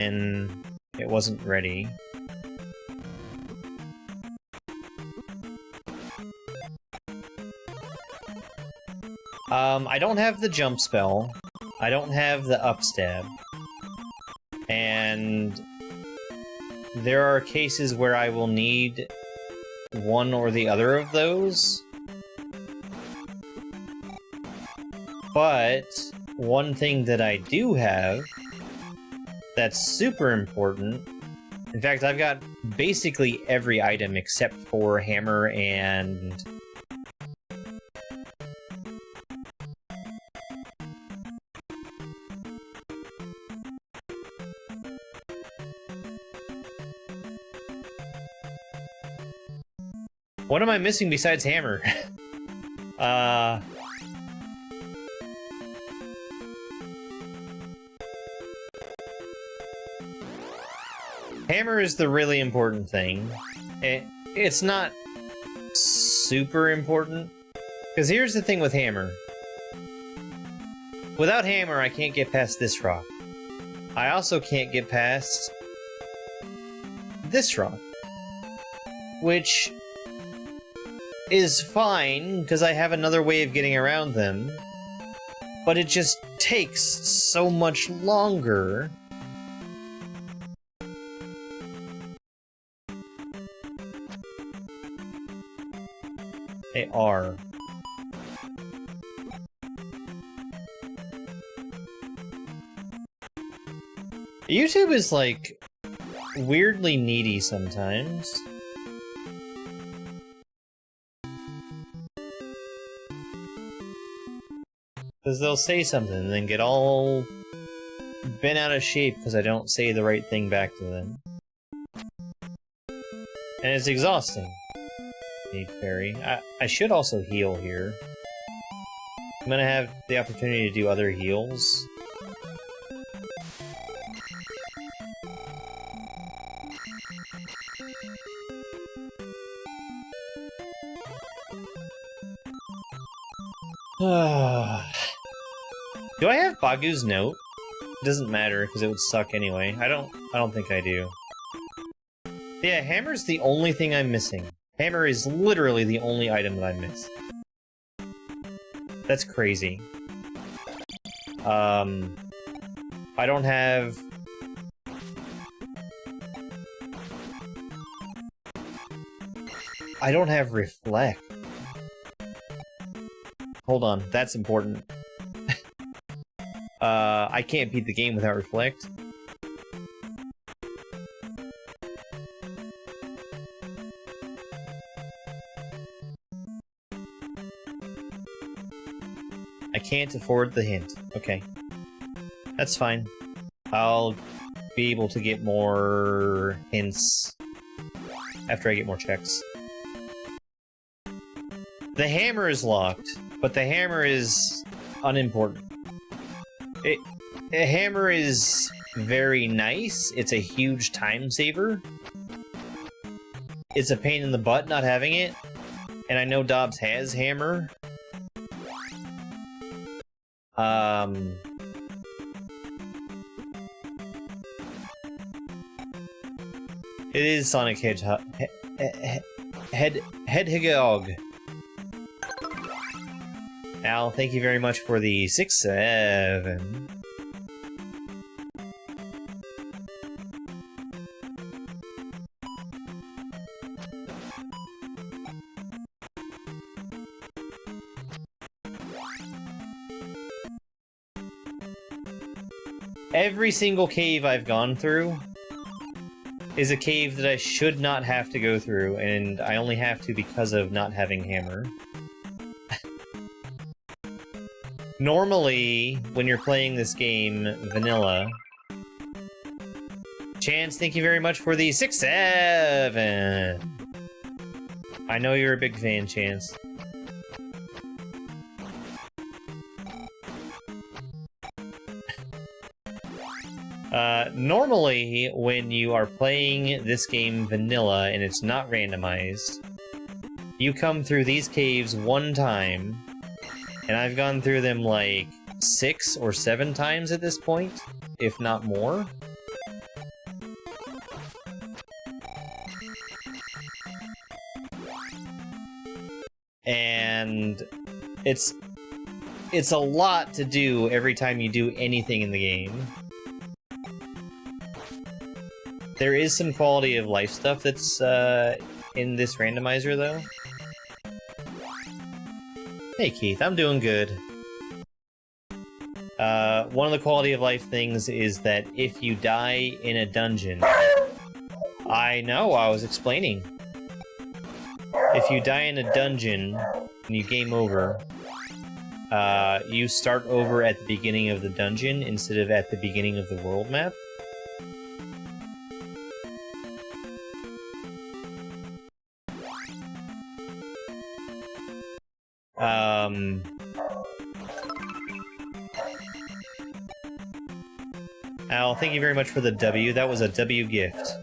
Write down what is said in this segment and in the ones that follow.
and it wasn't ready. I don't have the jump spell. I don't have the upstab. And there are cases where I will need one or the other of those. But one thing that I do have that's super important, in fact, I've got basically every item except for hammer and... What am I missing besides hammer? Hammer is the really important thing. It's not super important. Because here's the thing with hammer. Without hammer, I can't get past this rock. I also can't get past this rock. Which is fine, because I have another way of getting around them. But it just takes so much longer. They are. YouTube is, like, weirdly needy sometimes. Because they'll say something and then get all bent out of shape because I don't say the right thing back to them. And it's exhausting. Need fairy. I should also heal here. I'm gonna have the opportunity to do other heals. Do I have Bagu's note? It doesn't matter because it would suck anyway. I don't think I do. Yeah, hammer's the only thing I'm missing. Hammer is literally the only item that I miss. That's crazy. I don't have... I don't have reflect. Hold on, that's important. I can't beat the game without reflect. I can't afford the hint. Okay. That's fine. I'll be able to get more hints after I get more checks. The hammer is locked, but the hammer is unimportant. A hammer is very nice. It's a huge time saver. It's a pain in the butt not having it. And I know Dobbs has hammer. It is Sonic Hedgehog. Hedgehog. Al, thank you very much for the 6-7. Every single cave I've gone through is a cave that I should not have to go through, and I only have to because of not having hammer. Normally, when you're playing this game vanilla... Chance, thank you very much for the 6-7! I know you're a big fan, Chance. Normally, when you are playing this game vanilla and it's not randomized, you come through these caves one time, and I've gone through them like 6 or 7 times at this point, if not more. and it's a lot to do every time you do anything in the game. There is some quality of life stuff that's in this randomizer, though. Hey, Keith, I'm doing good. One of the quality of life things is that if you die in a dungeon... I know, I was explaining. If you die in a dungeon and you game over, you start over at the beginning of the dungeon instead of at the beginning of the world map. Al, thank you very much for the W. That was a W gift.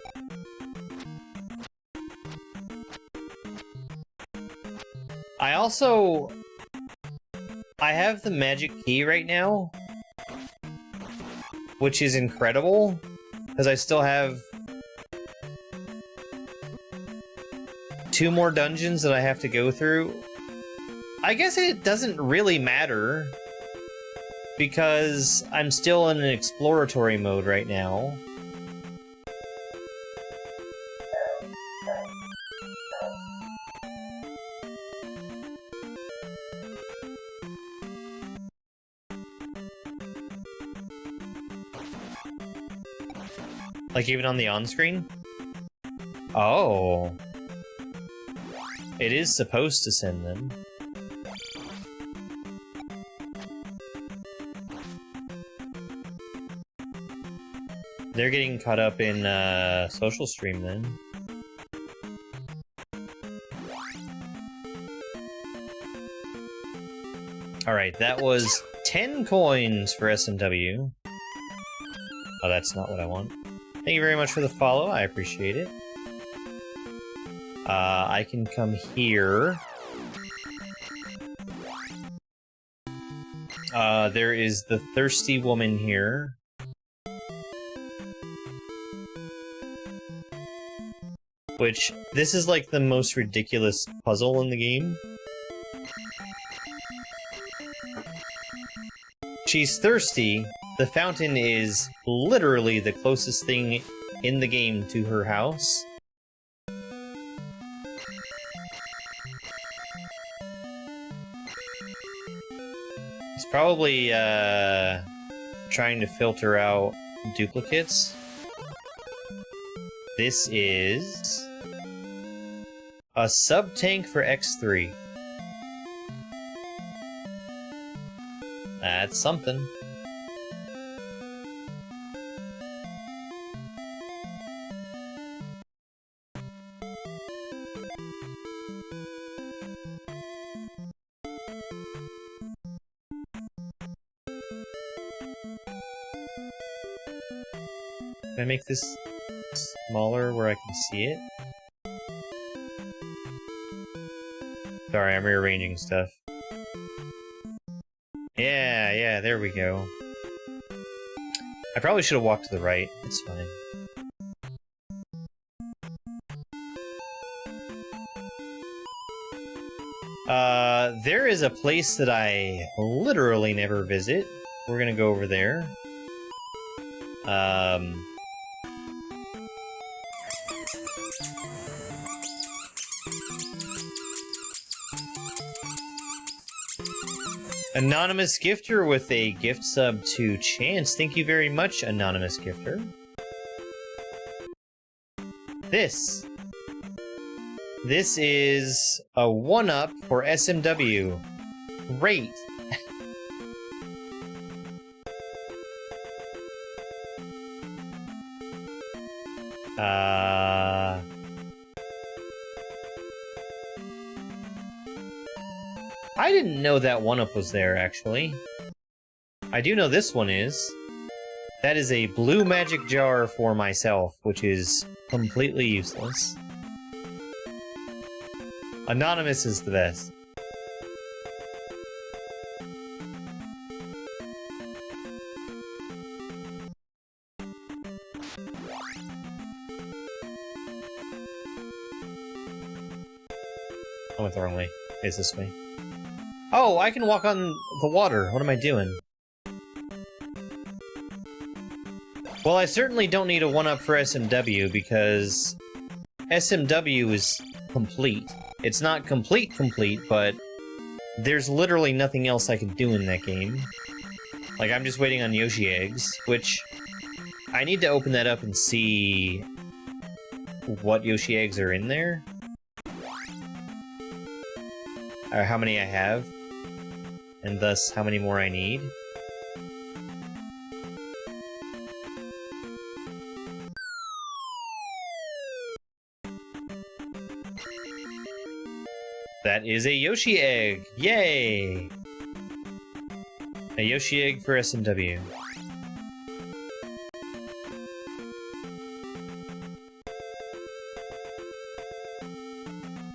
I have the magic key right now, which is incredible, because I still have 2 more dungeons that I have to go through. I guess it doesn't really matter, because I'm still in an exploratory mode right now. Like, even on the on-screen? Oh. It is supposed to send them. They're getting caught up in, social stream, then. Alright, that was 10 coins for SMW. Oh, that's not what I want. Thank you very much for the follow, I appreciate it. I can come here. There is the thirsty woman here. Which, this is like the most ridiculous puzzle in the game. She's thirsty. The fountain is literally the closest thing in the game to her house. It's probably, trying to filter out duplicates. This is a sub-tank for X3. That's something. Can I make this smaller where I can see it? Sorry, I'm rearranging stuff. Yeah, there we go. I probably should have walked to the right. It's fine. There is a place that I literally never visit. We're gonna go over there. Anonymous Gifter with a gift sub to Chance. Thank you very much, Anonymous Gifter. This is a 1-up for SMW. Great. I didn't know that 1-up was there, actually. I do know this one is. That is a blue magic jar for myself, which is completely useless. Anonymous is the best. I went the wrong way. It's this way. Oh, I can walk on the water. What am I doing? Well, I certainly don't need a 1-up for SMW, because SMW is complete. It's not complete, but there's literally nothing else I can do in that game. Like, I'm just waiting on Yoshi eggs, which I need to open that up and see what Yoshi eggs are in there. Or how many I have, and thus how many more I need. That is a Yoshi egg! Yay! A Yoshi egg for SMW.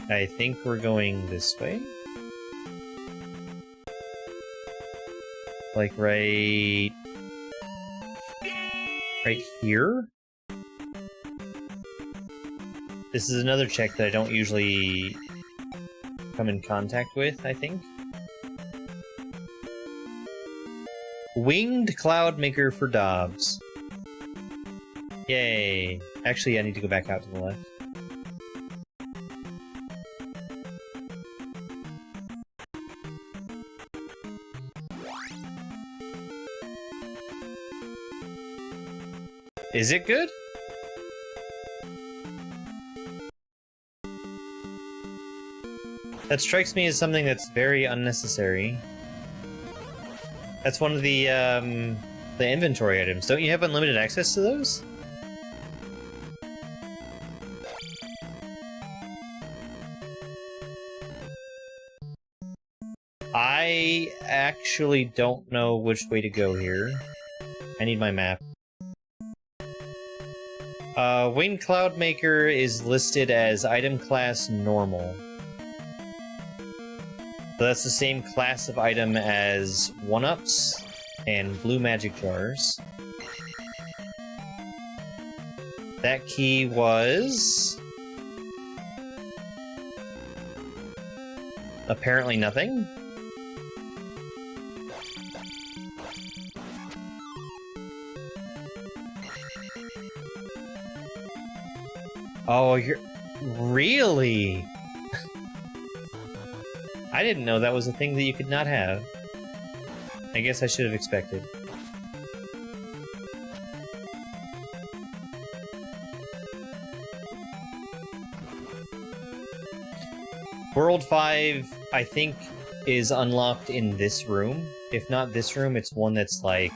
I think we're going this way? Like right here? This is another check that I don't usually come in contact with, I think. Winged Cloud Maker for Dobbs. Yay. Actually, I need to go back out to the left. Is it good? That strikes me as something that's very unnecessary. That's one of the inventory items. Don't you have unlimited access to those? I actually don't know which way to go here. I need my map. Winged Cloud Maker is listed as item class normal. So that's the same class of item as 1-ups and blue magic jars. That key was... apparently nothing. Oh, you're... really? I didn't know that was a thing that you could not have. I guess I should have expected. World 5, I think, is unlocked in this room. If not this room, it's one that's, like,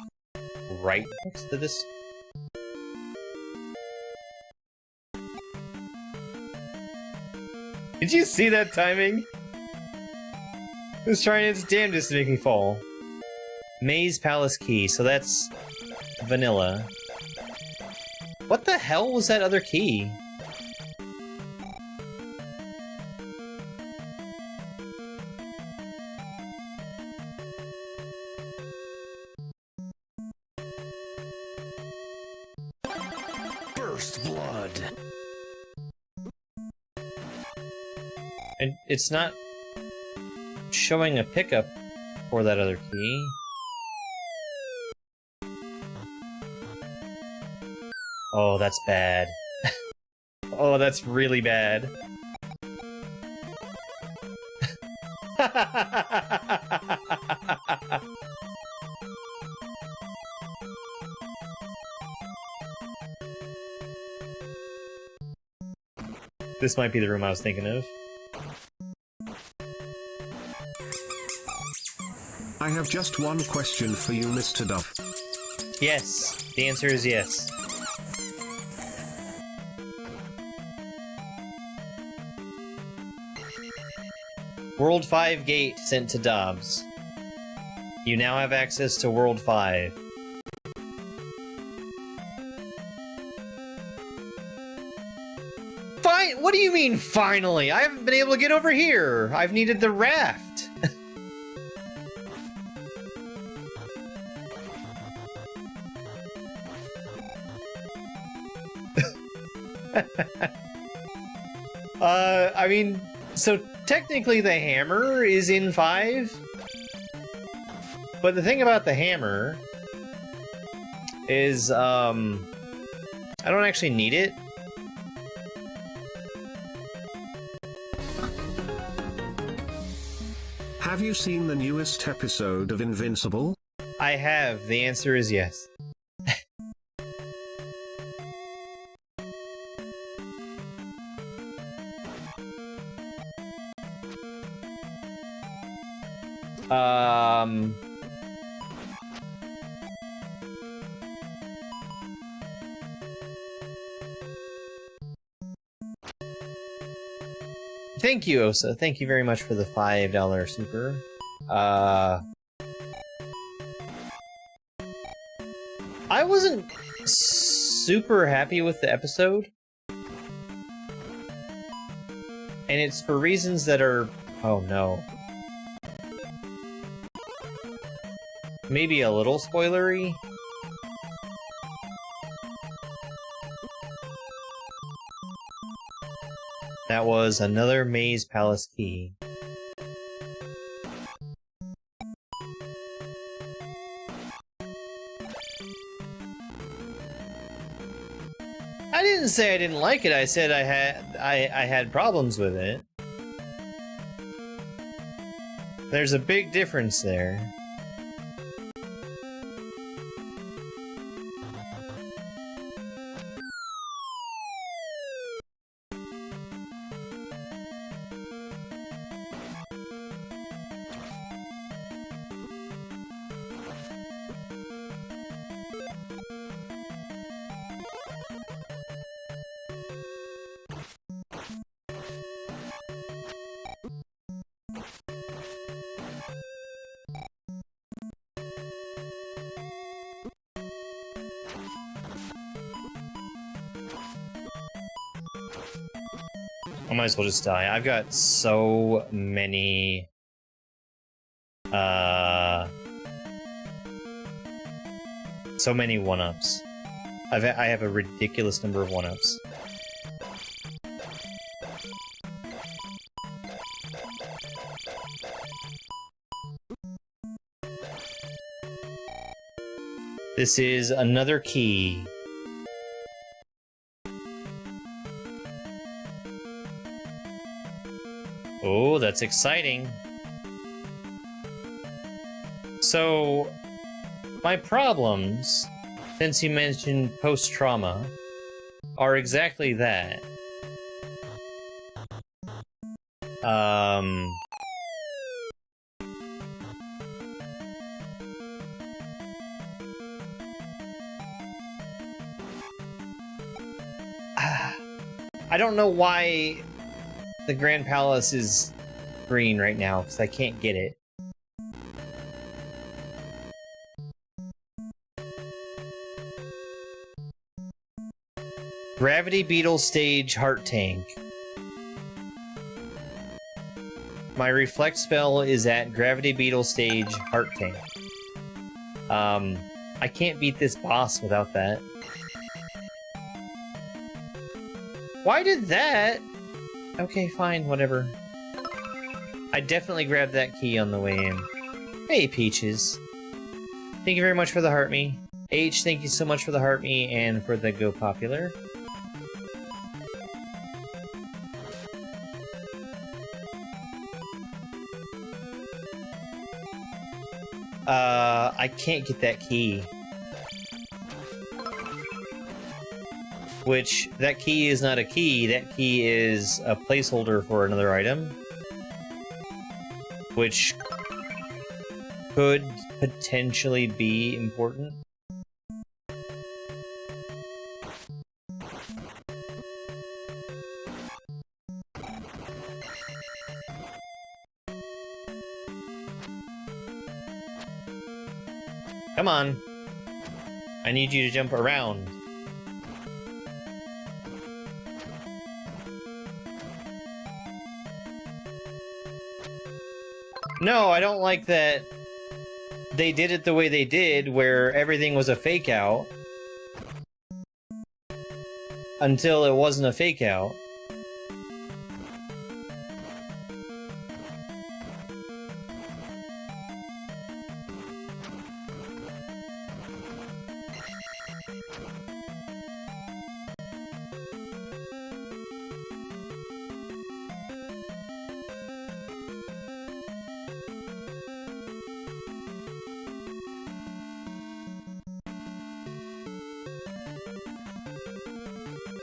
right next to this. Did you see that timing? It was trying its damnedest to make me fall. Maze Palace Key, so that's vanilla. What the hell was that other key? First blood. And it's not showing a pickup for that other key. Oh, that's bad. Oh, that's really bad. This might be the room I was thinking of. I have just one question for you, Mr. Duff. Yes, the answer is yes. World 5 gate sent to Dobbs. You now have access to World 5. Fine. What do you mean, finally? I haven't been able to get over here. I've needed the raft. I mean, so technically the hammer is in 5. But the thing about the hammer is, I don't actually need it. Have you seen the newest episode of Invincible? I have. The answer is yes. Thank you, Osa. Thank you very much for the $5 super. I wasn't super happy with the episode. And it's for reasons that are... oh no. Maybe a little spoilery? That was another Maze Palace key. I didn't say I didn't like it, I said I had problems with it. There's a big difference there. I might as well just die. I've got so many... so many 1-ups. I have a ridiculous number of 1-ups. This is another key. Oh, that's exciting. So, my problems, since you mentioned post-trauma, are exactly that. I don't know why the Grand Palace is green right now, because I can't get it. Gravity Beetle Stage Heart Tank. My Reflect spell is at Gravity Beetle Stage Heart Tank. I can't beat this boss without that. Why did that? Okay, fine, whatever. I definitely grabbed that key on the way in. Hey, Peaches. Thank you very much for the heart me. H, thank you so much for the heart me and for the Go Popular. I can't get that key. Which, that key is not a key, that key is a placeholder for another item. Which could potentially be important. Come on. I need you to jump around. No, I don't like that they did it the way they did, where everything was a fake out. Until it wasn't a fake out.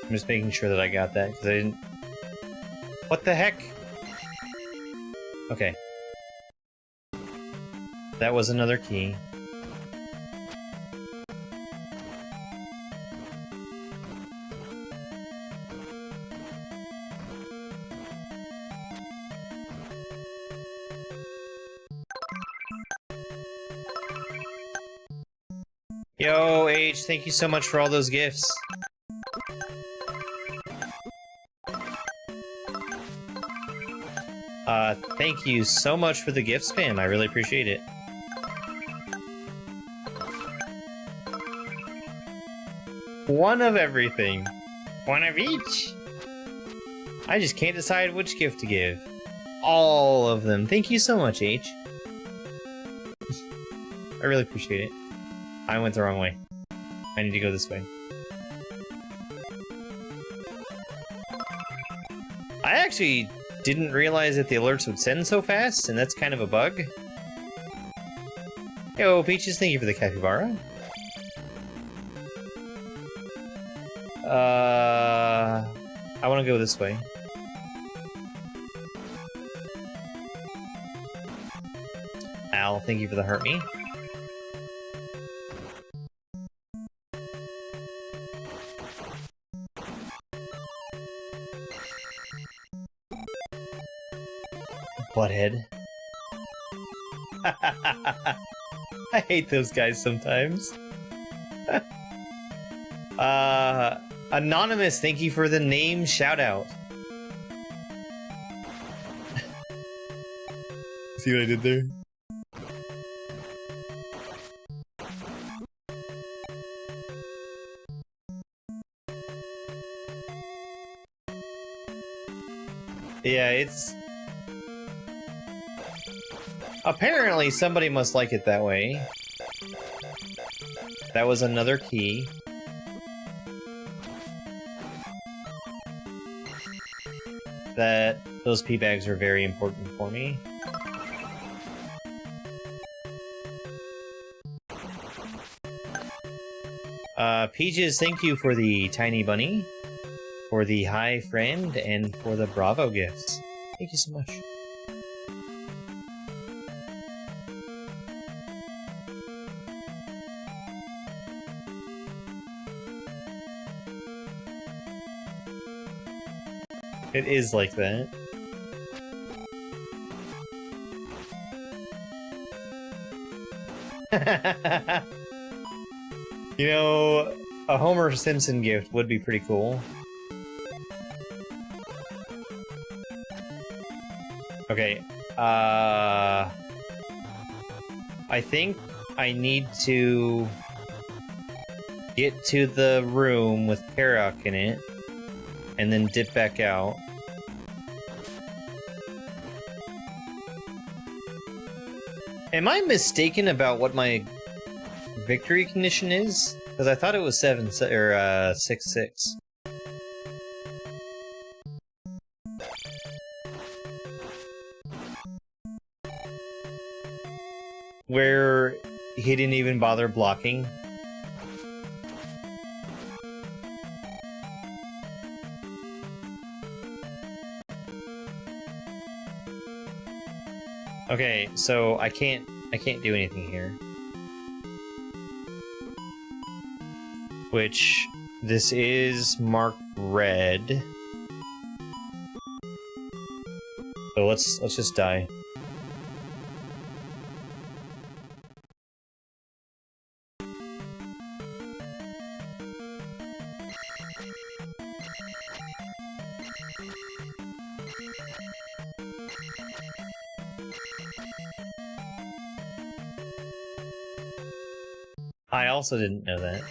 I'm just making sure that I got that, because I didn't... What the heck? Okay. That was another key. Yo, H, thank you so much for all those gifts. Thank you so much for the gift spam. I really appreciate it. One of everything. One of each. I just can't decide which gift to give. All of them. Thank you so much, H. I really appreciate it. I went the wrong way. I need to go this way. I actually didn't realize that the alerts would send so fast, and that's kind of a bug. Yo, Peaches, thank you for the capybara. I want to go this way. Al, thank you for the hurt me. Butthead. I hate those guys sometimes. Anonymous, thank you for the name shout out. See what I did there? Yeah, it's... Apparently, somebody must like it that way. That was another key. Those pea bags are very important for me. Peaches, thank you for the tiny bunny, for the hi friend, and for the Bravo gifts. Thank you so much. It is like that. You know, a Homer Simpson gift would be pretty cool. Okay, I think I need to get to the room with Karak in it, and then dip back out. Am I mistaken about what my victory condition is? Because I thought it was 6-6. Where he didn't even bother blocking. Okay, so I can't do anything here. Which, this is marked red. So let's just die. I also didn't know that.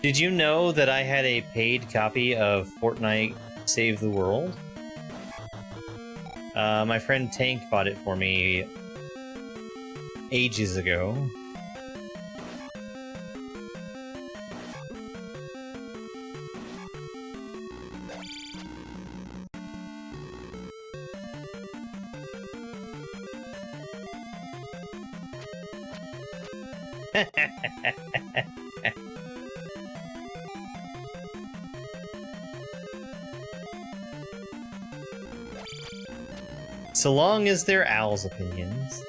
Did you know that I had a paid copy of Fortnite Save the World? My friend Tank bought it for me ages ago. So long as they're Owl's opinions.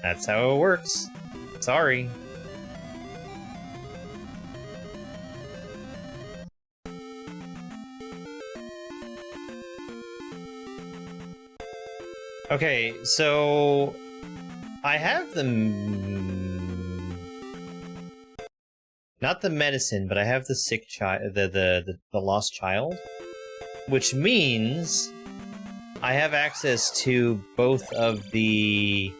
That's how it works. Sorry. Okay, so I have the not the medicine, but I have the sick child, the lost child, which means I have access to both of the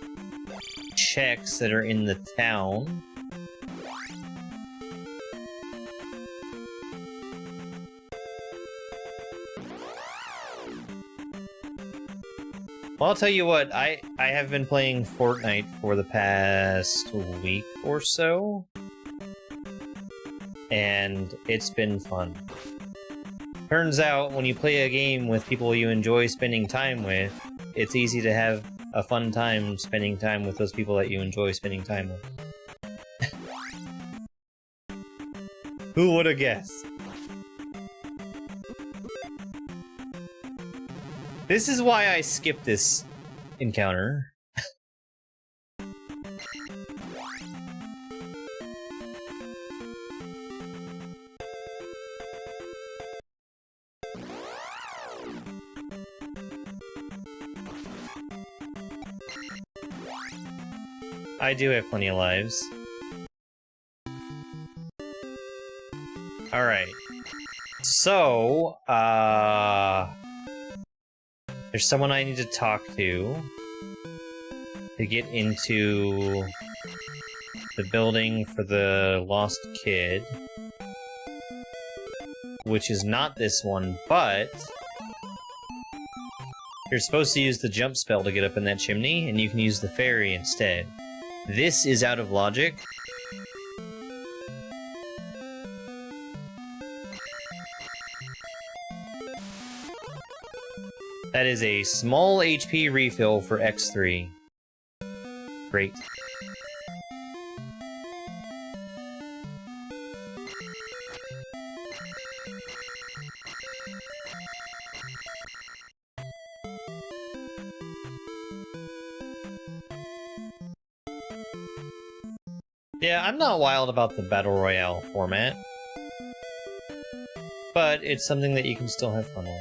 checks that are in the town. Well, I'll tell you what, I have been playing Fortnite for the past week or so, and it's been fun. Turns out, when you play a game with people you enjoy spending time with, it's easy to have a fun time spending time with those people that you enjoy spending time with. Who would have guessed? This is why I skipped this encounter. I do have plenty of lives. Alright. So, there's someone I need to talk to get into the building for the lost kid, which is not this one, but you're supposed to use the jump spell to get up in that chimney, and you can use the fairy instead. This is out of logic. That is a small HP refill for X3. Great. Yeah, I'm not wild about the Battle Royale format, but it's something that you can still have fun with.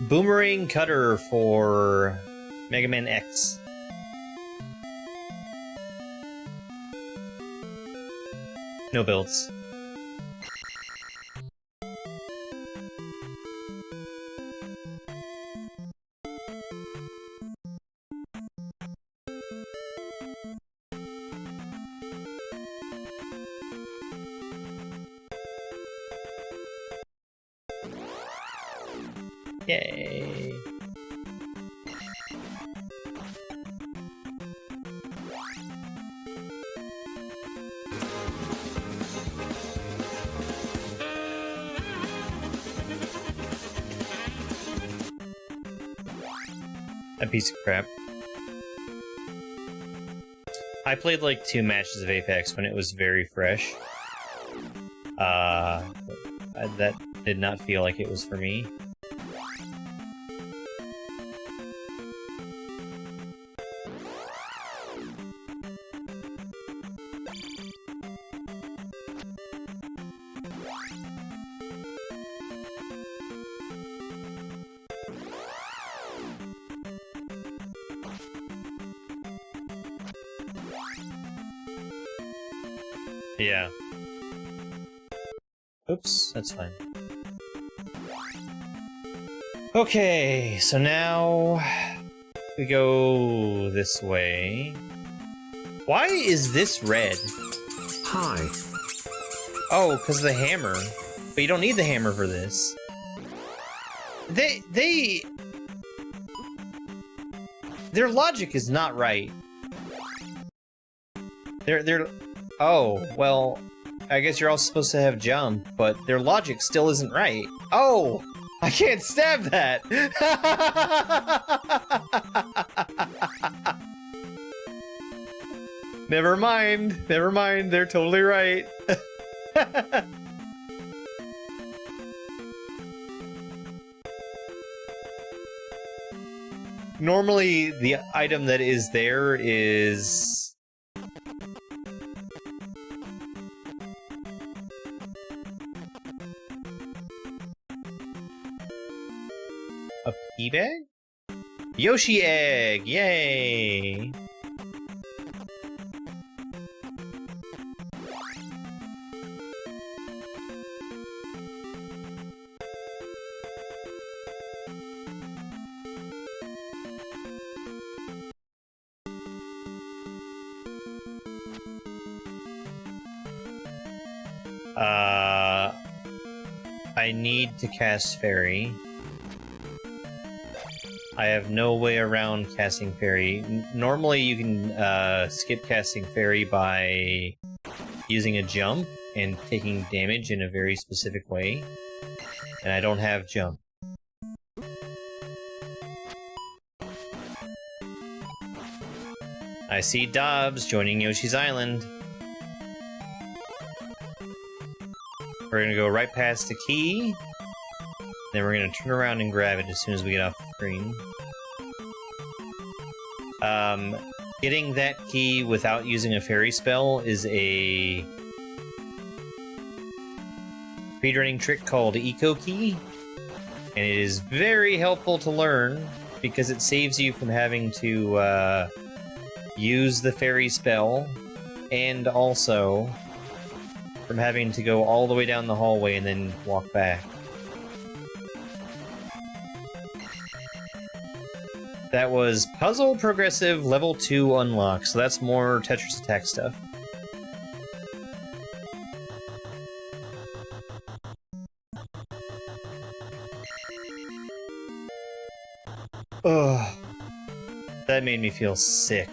Boomerang Cutter for Mega Man X. No builds. Yay. A piece of crap. I played like 2 matches of Apex when it was very fresh. That did not feel like it was for me. Yeah. Oops, that's fine. Okay, so now we go this way. Why is this red? Hi. Oh, because of the hammer. But you don't need the hammer for this. Their logic is not right. They're... Oh, well, I guess you're all supposed to have jump, but their logic still isn't right. Oh! I can't stab that! Never mind, they're totally right. Normally, the item that is there is... a pea bag? Yoshi egg! Yay! I need to cast Fairy. I have no way around casting Fairy. Normally you can skip casting Fairy by using a jump and taking damage in a very specific way. And I don't have jump. I see Dobbs joining Yoshi's Island. We're gonna go right past the key, then we're gonna turn around and grab it as soon as we get off the screen. Getting that key without using a fairy spell is a speedrunning trick called Eco Key, and it is very helpful to learn because it saves you from having to use the fairy spell, and also from having to go all the way down the hallway and then walk back. That was Puzzle Progressive Level 2 Unlock, so that's more Tetris Attack stuff. Ugh. That made me feel sick.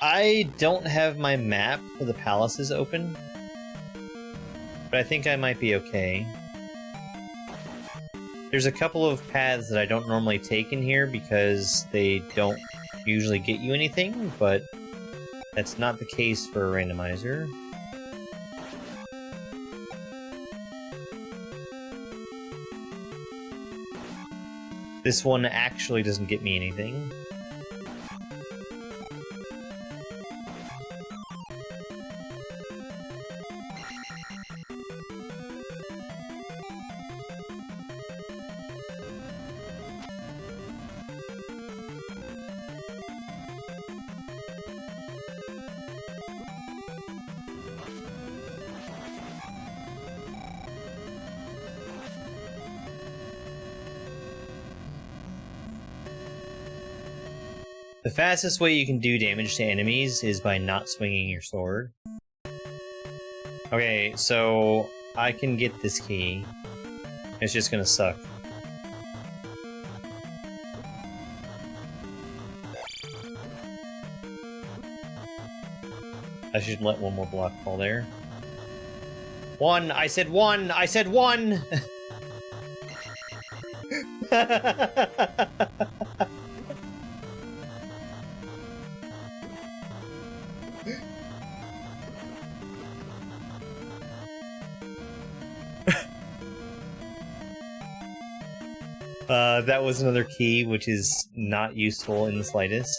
I don't have my map for the palaces open, but I think I might be okay. There's a couple of paths that I don't normally take in here because they don't usually get you anything, but that's not the case for a randomizer. This one actually doesn't get me anything. The fastest way you can do damage to enemies is by not swinging your sword. Okay, so I can get this key. It's just gonna suck. I should let one more block fall there. One! I said one! I said one! That was another key, which is not useful in the slightest.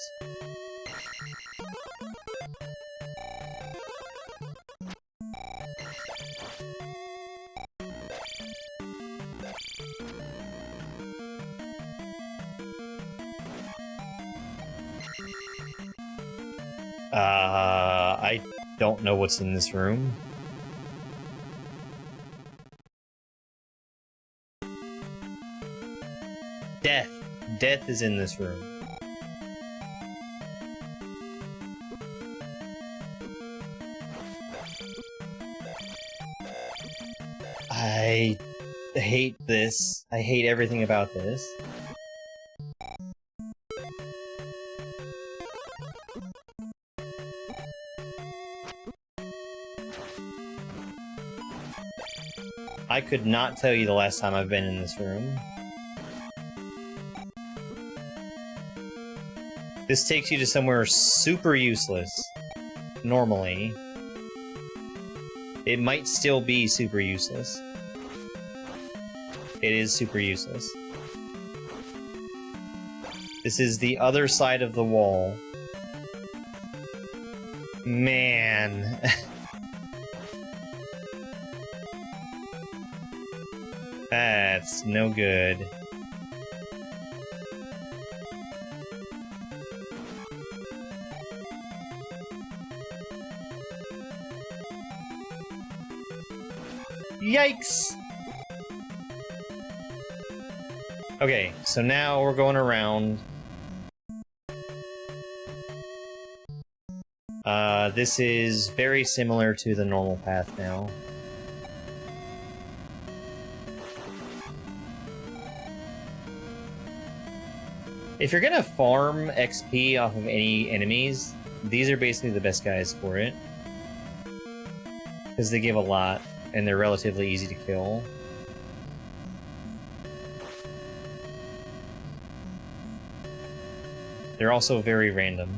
I don't know what's in this room. Death. death is in this room. I hate this. I hate everything about this. I could not tell you the last time I've been in this room. This takes you to somewhere super useless. Normally. It might still be super useless. It is super useless. This is the other side of the wall. Man. That's no good. Yikes! Okay, so now we're going around. This is very similar to the normal path now. If you're gonna farm XP off of any enemies, these are basically the best guys for it. Because they give a lot, and they're relatively easy to kill. They're also very random.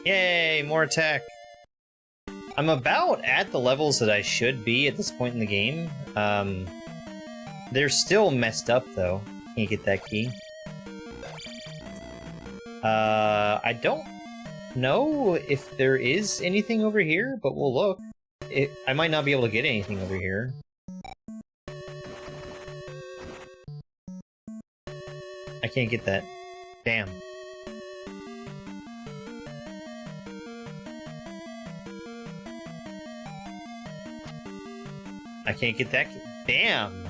Yay, more attack! I'm about at the levels that I should be at this point in the game. They're still messed up, though. Can't get that key. I don't know if there is anything over here, but we'll look. I might not be able to get anything over here. I can't get that. Damn. I can't get that. Damn!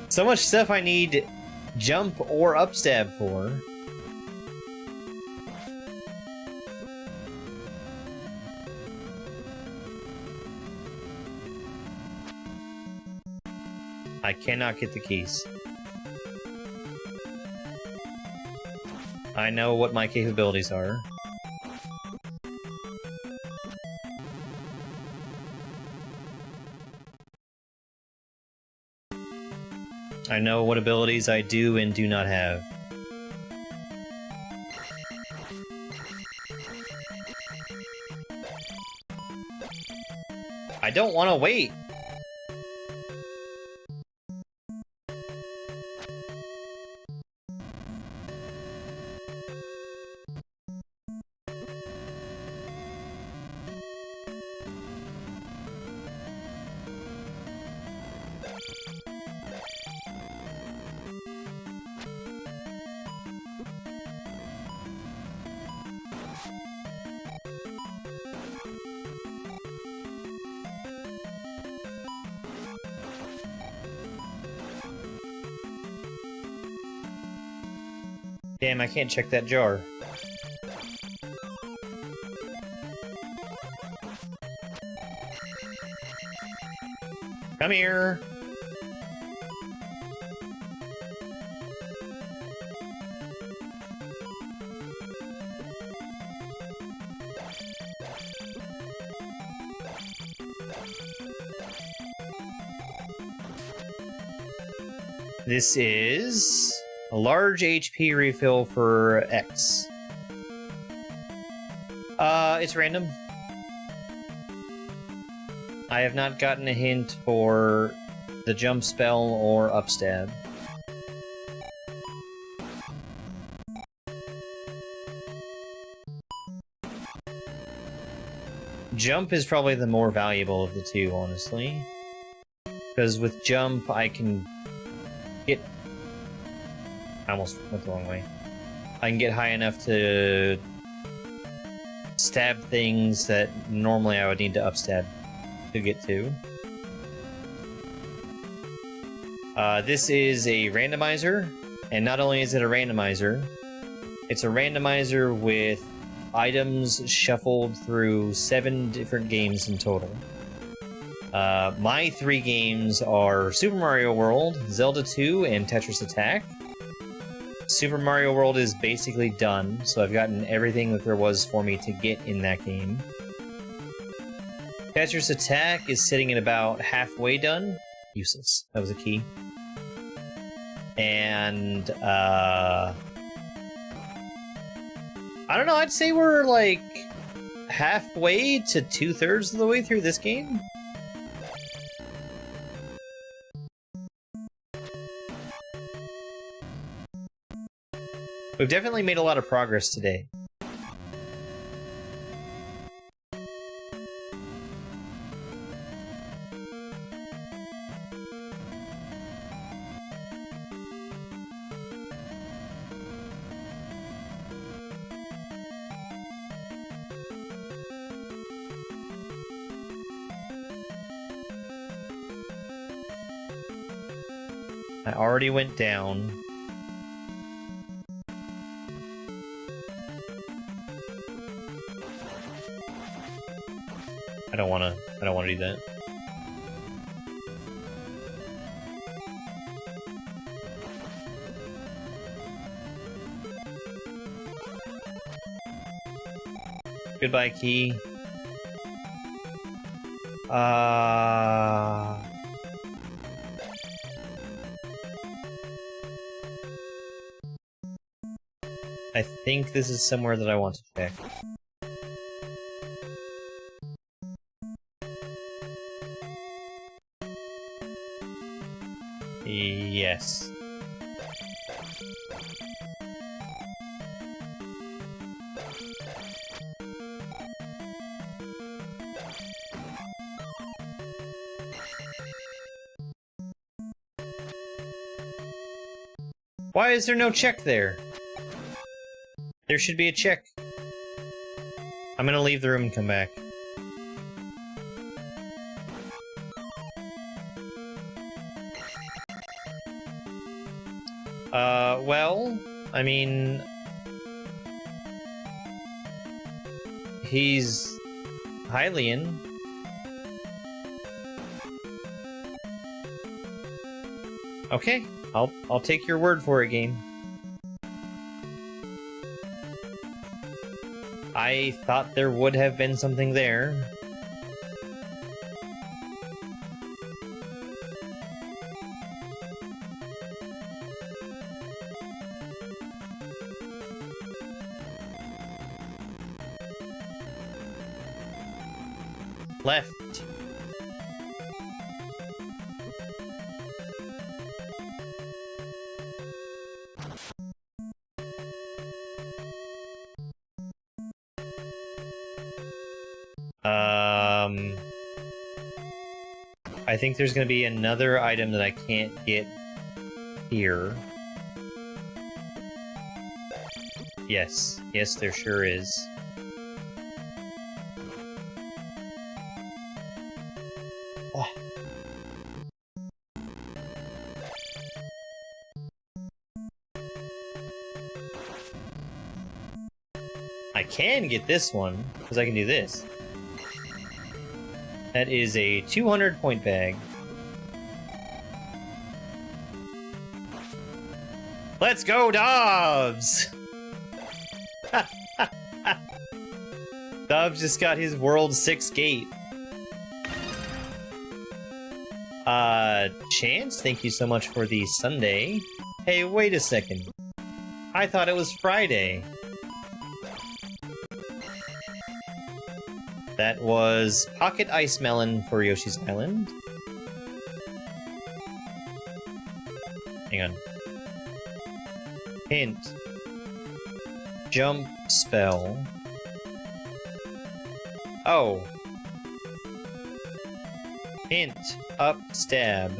So much stuff I need jump or upstab for. I cannot get the keys. I know what my capabilities are. I know what abilities I do and do not have. I don't want to wait! Damn, I can't check that jar. Come here! This is a large HP refill for X. It's random. I have not gotten a hint for the jump spell or upstab. Jump is probably the more valuable of the two, honestly. Because with jump, I can get... I almost went the wrong way. I can get high enough to stab things that normally I would need to upstab to get to. This is a randomizer, and not only is it a randomizer, it's a randomizer with items shuffled through 7 different games in total. My 3 games are Super Mario World, Zelda 2, and Tetris Attack. Super Mario World is basically done, so I've gotten everything that there was for me to get in that game. Tetris Attack is sitting at about halfway done. Useless. That was a key. And, I don't know, I'd say we're, like, halfway to 2/3 of the way through this game. We've definitely made a lot of progress today. I already went down. I don't wanna do that. Goodbye, key. I think this is somewhere that I want to check. Yes. Why is there no check there? There should be a check. I'm gonna leave the room and come back. Well, I mean... He's... Hylian. Okay, I'll take your word for it, game. I thought there would have been something there. Left. I think there's gonna be another item that I can't get here. Yes. Yes, there sure is. Oh. I can get this one, because I can do this. That is a 200-point bag. Let's go, Dobbs! Dobbs just got his World 6 gate. Chance, thank you so much for the Sunday. Hey, wait a second. I thought it was Friday. That was Pocket Ice Melon for Yoshi's Island. Hang on. Hint. Jump spell. Oh. Hint. Up stab.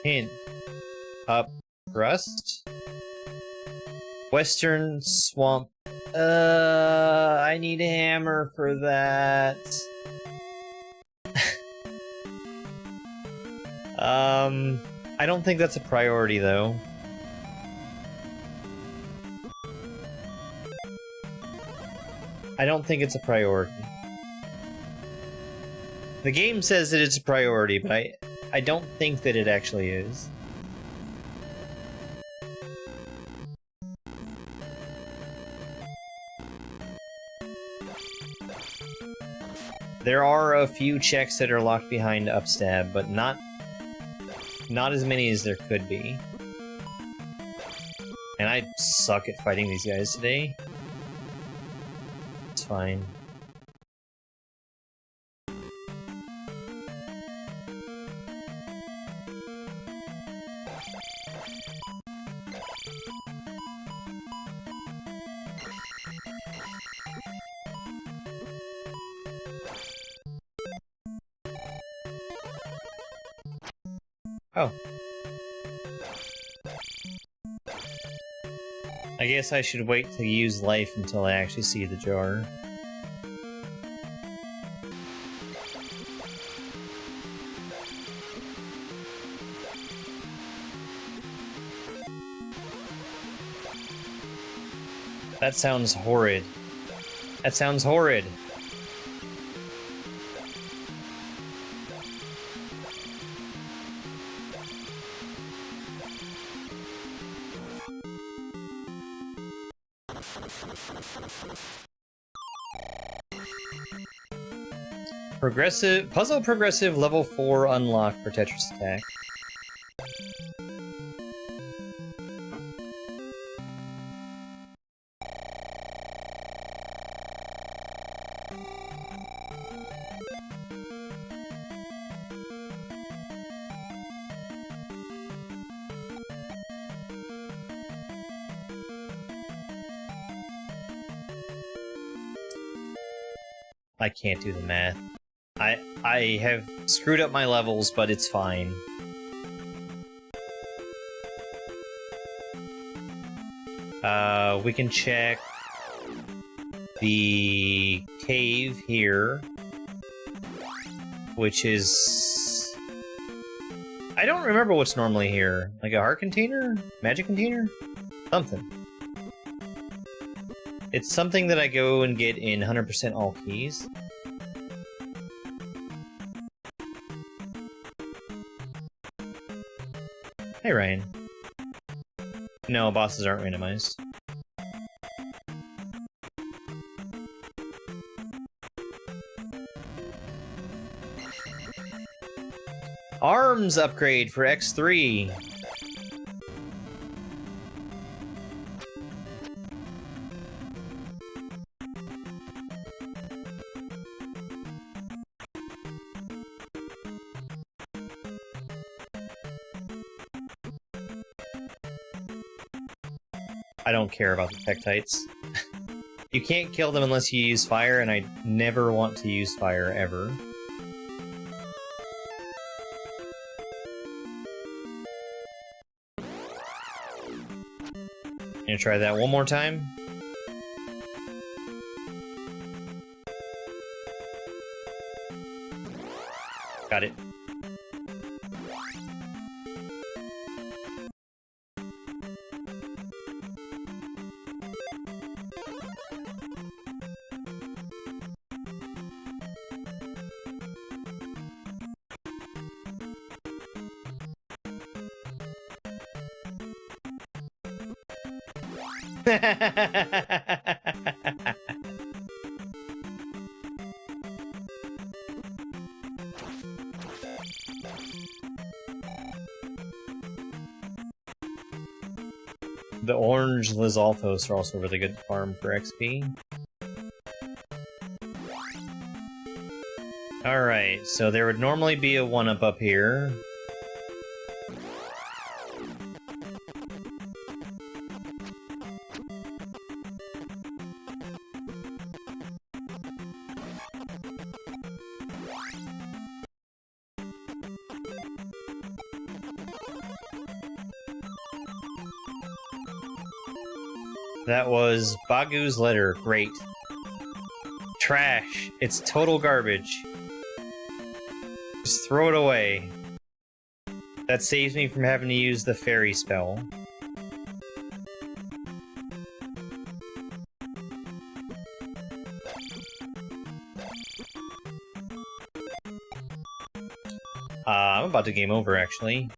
Hint. Up thrust. Western swamp. I need a hammer for that. I don't think that's a priority, though. I don't think it's a priority. The game says that it's a priority, but I don't think that it actually is. There are a few checks that are locked behind upstab, but not as many as there could be. And I suck at fighting these guys today. It's fine. Oh. I guess I should wait to use life until I actually see the jar. That sounds horrid. That sounds horrid. Puzzle progressive level 4 unlocked for Tetris Attack. I can't do the math. I have screwed up my levels, but it's fine. We can check the cave here, which is... I don't remember what's normally here. Like a heart container? Magic container? Something. It's something that I go and get in 100% all keys. Hey, Ryan. No, bosses aren't randomized. Arms upgrade for X3. I don't care about the Tektites. You can't kill them unless you use fire, and I never want to use fire, ever. Gonna try that one more time. Got it. The orange Lizalthos are also really good to farm for XP. Alright, so there would normally be a 1-up up here. That was Bagu's letter. Great. Trash. It's total garbage. Just throw it away. That saves me from having to use the fairy spell. I'm about to game over, actually.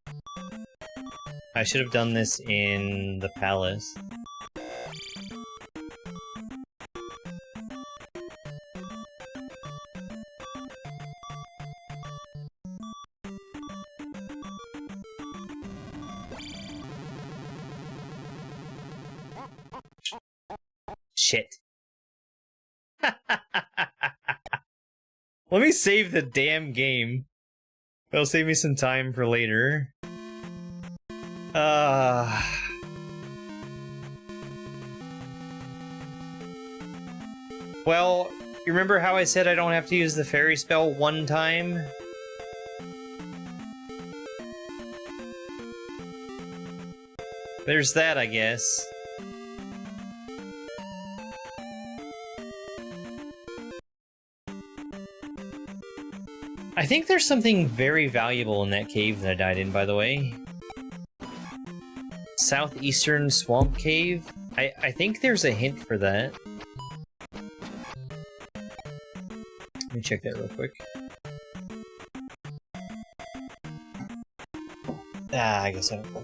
I should have done this in the palace. Shit. Let me save the damn game. That'll save me some time for later. Well, you remember how I said I don't have to use the fairy spell one time? There's that, I guess. I think there's something very valuable in that cave that I died in, by the way. Southeastern Swamp Cave? I think there's a hint for that. Let me check that real quick. I guess I don't know.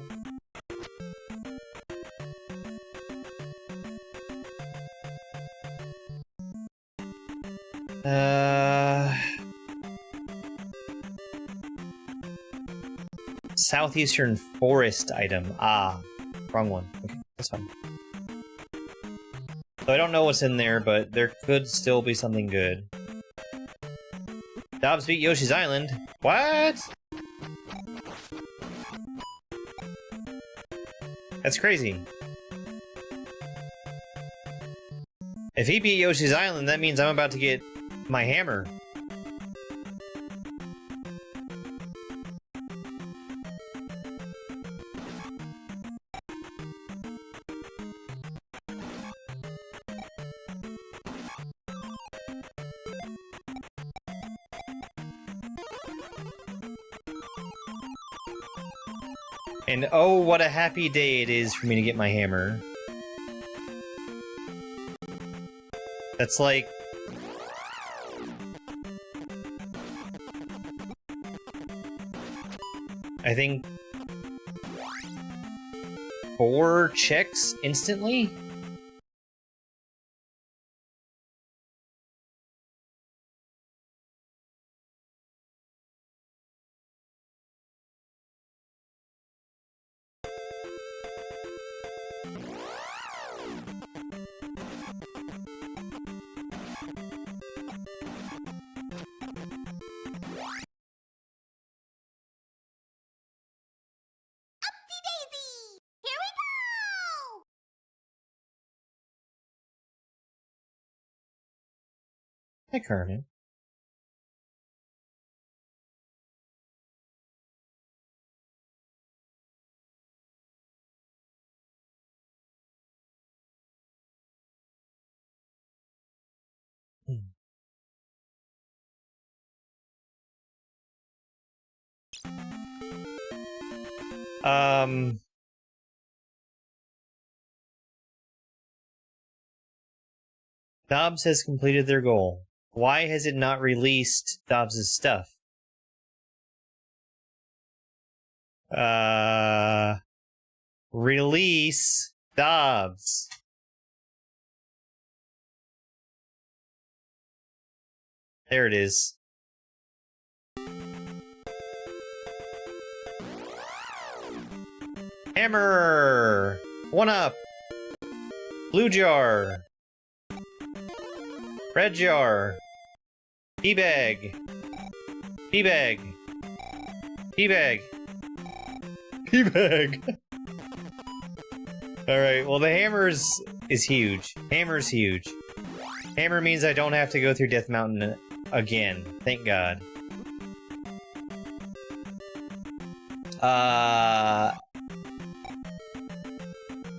Southeastern Forest item. Wrong one. Okay, that's fine. So I don't know what's in there, but there could still be something good. Dobbs beat Yoshi's Island. What? That's crazy. If he beat Yoshi's Island, that means I'm about to get my hammer. And oh, what a happy day it is for me to get my hammer. That's like... I think... 4 checks instantly? Hi, Carmen. Dobbs has completed their goal. Why has it not released Dobbs' stuff? Release Dobbs. There it is. Hammer! 1-up! Blue jar! Red jar! Teabag! Teabag! Teabag! Teabag! Alright, well the hammer is huge. Hammer's huge. Hammer means I don't have to go through Death Mountain again. Thank God.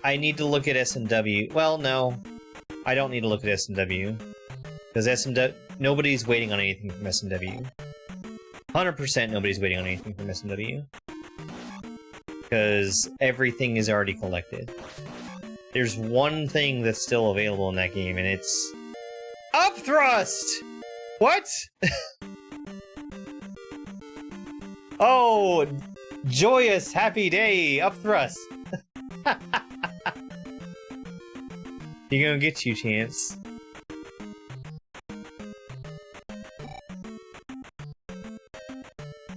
I need to look at SMW. Well, no. I don't need to look at SMW. Because SMW... Nobody's waiting on anything from SMW. 100% nobody's waiting on anything from SMW. because everything is already collected. There's one thing that's still available in that game, and it's... Up thrust! What? Oh, joyous, happy day, up thrust. You're gonna get you, Chance.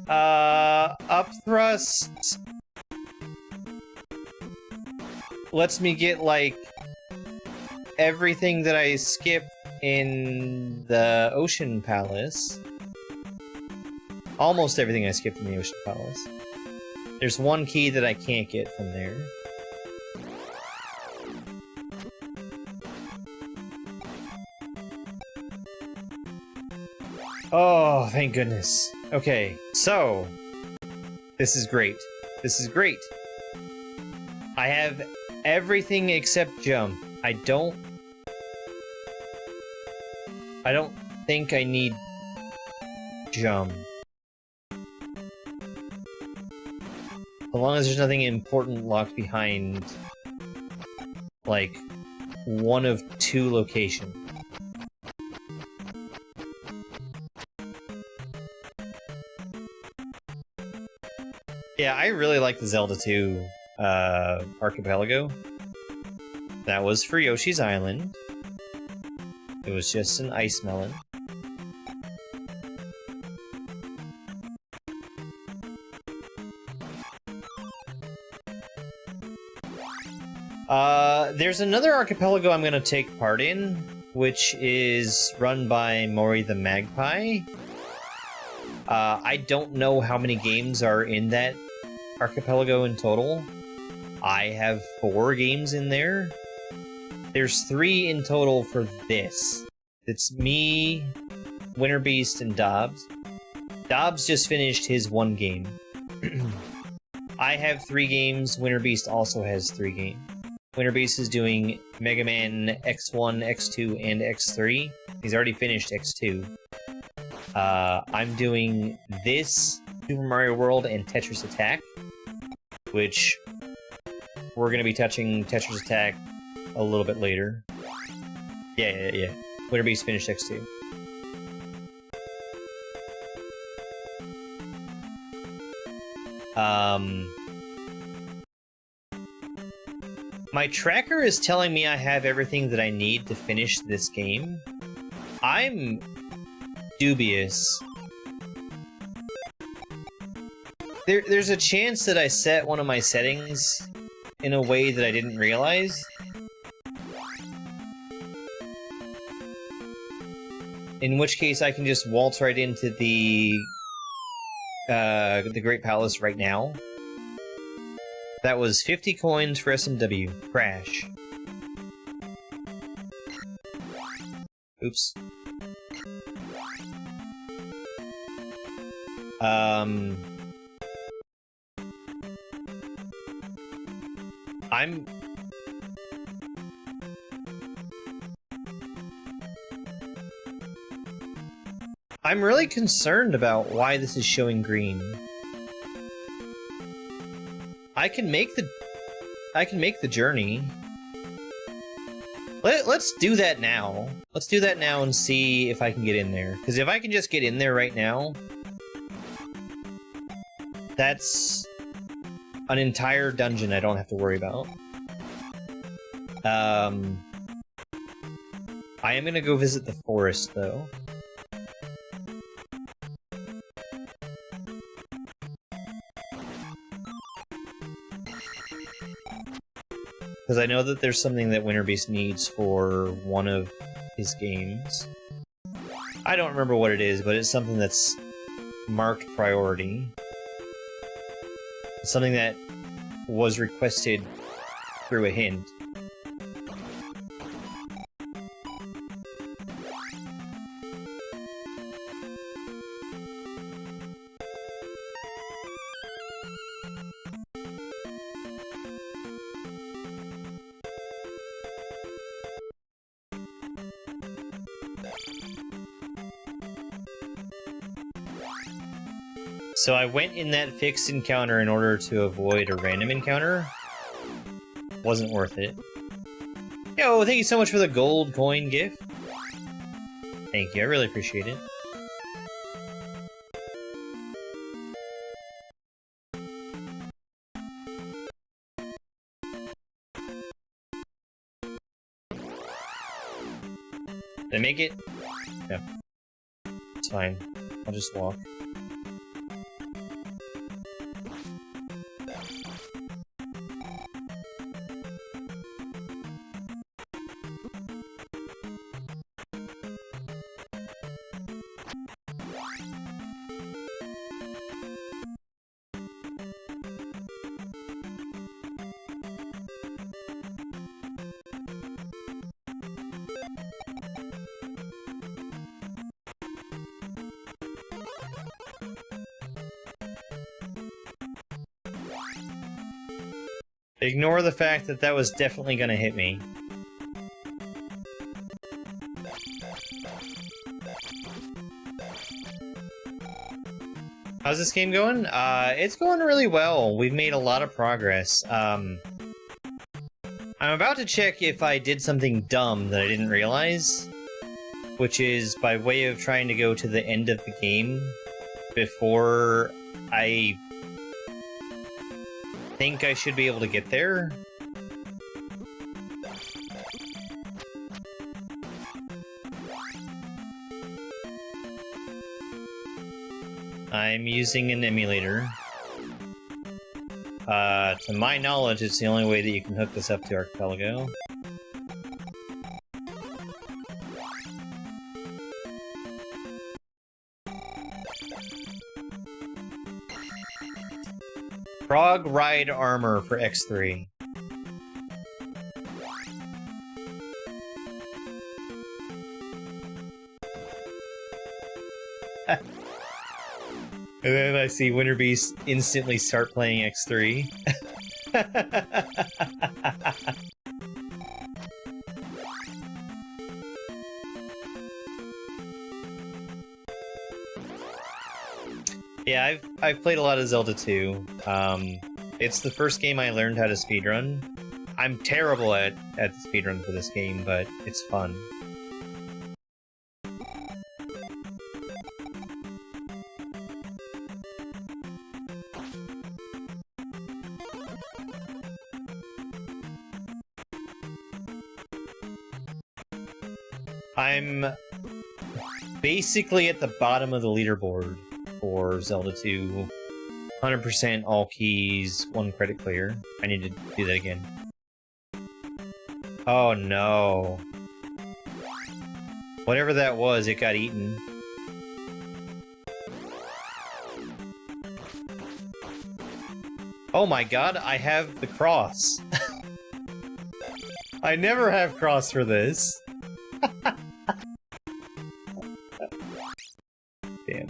Up thrust lets me get, like, everything that I skipped in the Ocean Palace. Almost everything I skipped in the Ocean Palace. There's one key that I can't get from there. Oh, thank goodness. Okay, so... This is great. This is great. I have everything except jump. I don't think I need jump. As long as there's nothing important locked behind, like, one of two locations. Yeah, I really like the Zelda 2 Archipelago. That was for Yoshi's Island. It was just an ice melon. There's another archipelago I'm gonna take part in, which is run by Mori the Magpie. I don't know how many games are in that archipelago in total. I have 4 games in there. There's 3 in total for this. It's me, WinterBeast, and Dobbs. Dobbs just finished his 1 game. I have 3 games, WinterBeast also has 3 games. WinterBeast is doing Mega Man X1, X2, and X3. He's already finished X2. I'm doing this, Super Mario World, and Tetris Attack, which we're going to be touching Tetris Attack a little bit later. Yeah. WinterBeast finished X2. My tracker is telling me I have everything that I need to finish this game. I'm dubious. There's a chance that I set one of my settings in a way that I didn't realize. In which case I can just waltz right into the Great Palace right now. That was 50 coins for SMW. Crash. Oops. I'm really concerned about why this is showing green. I can make the journey. Let's do that now. Let's do that now and see if I can get in there. Because if I can just get in there right now, that's an entire dungeon I don't have to worry about. I am gonna go visit the forest, though. Because I know that there's something that WinterBeast needs for one of his games. I don't remember what it is, but it's something that's marked priority. It's something that was requested through a hint. So I went in that fixed encounter in order to avoid a random encounter. Wasn't worth it. Yo, thank you so much for the gold coin gift. Thank you, I really appreciate it. Did I make it? Yeah. It's fine. I'll just walk. Ignore the fact that that was definitely gonna hit me. How's this game going? It's going really well. We've made a lot of progress. I'm about to check if I did something dumb that I didn't realize, which is by way of trying to go to the end of the game before I think I should be able to get there. I'm using an emulator. To my knowledge, it's the only way that you can hook this up to Archipelago. Frog Ride Armor for X3. And then I see WinterBeast instantly start playing X3. Yeah, I've played a lot of Zelda 2. It's the first game I learned how to speedrun. I'm terrible at the speedrun for this game, but it's fun. I'm basically at the bottom of the leaderboard for Zelda 2. 100% all keys, 1 credit clear. I need to do that again. Oh no. Whatever that was, it got eaten. Oh my god, I have the cross. I never have cross for this. Damn.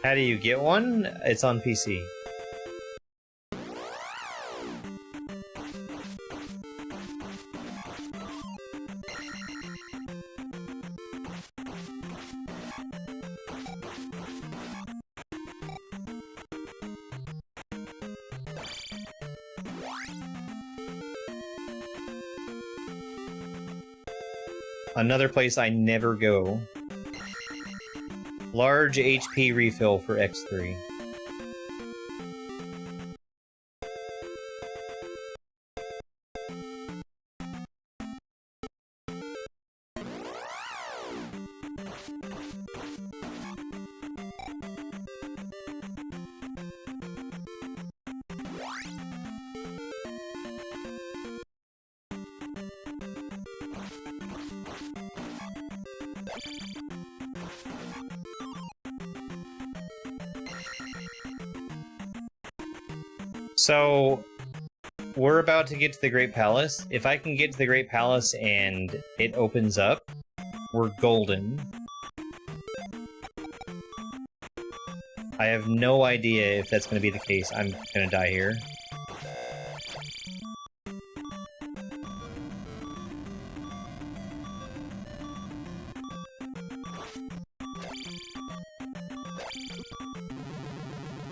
How do you get one? It's on PC. Another place I never go. Large HP refill for X3. So, we're about to get to the Great Palace. If I can get to the Great Palace and it opens up, we're golden. I have no idea if that's going to be the case. I'm going to die here.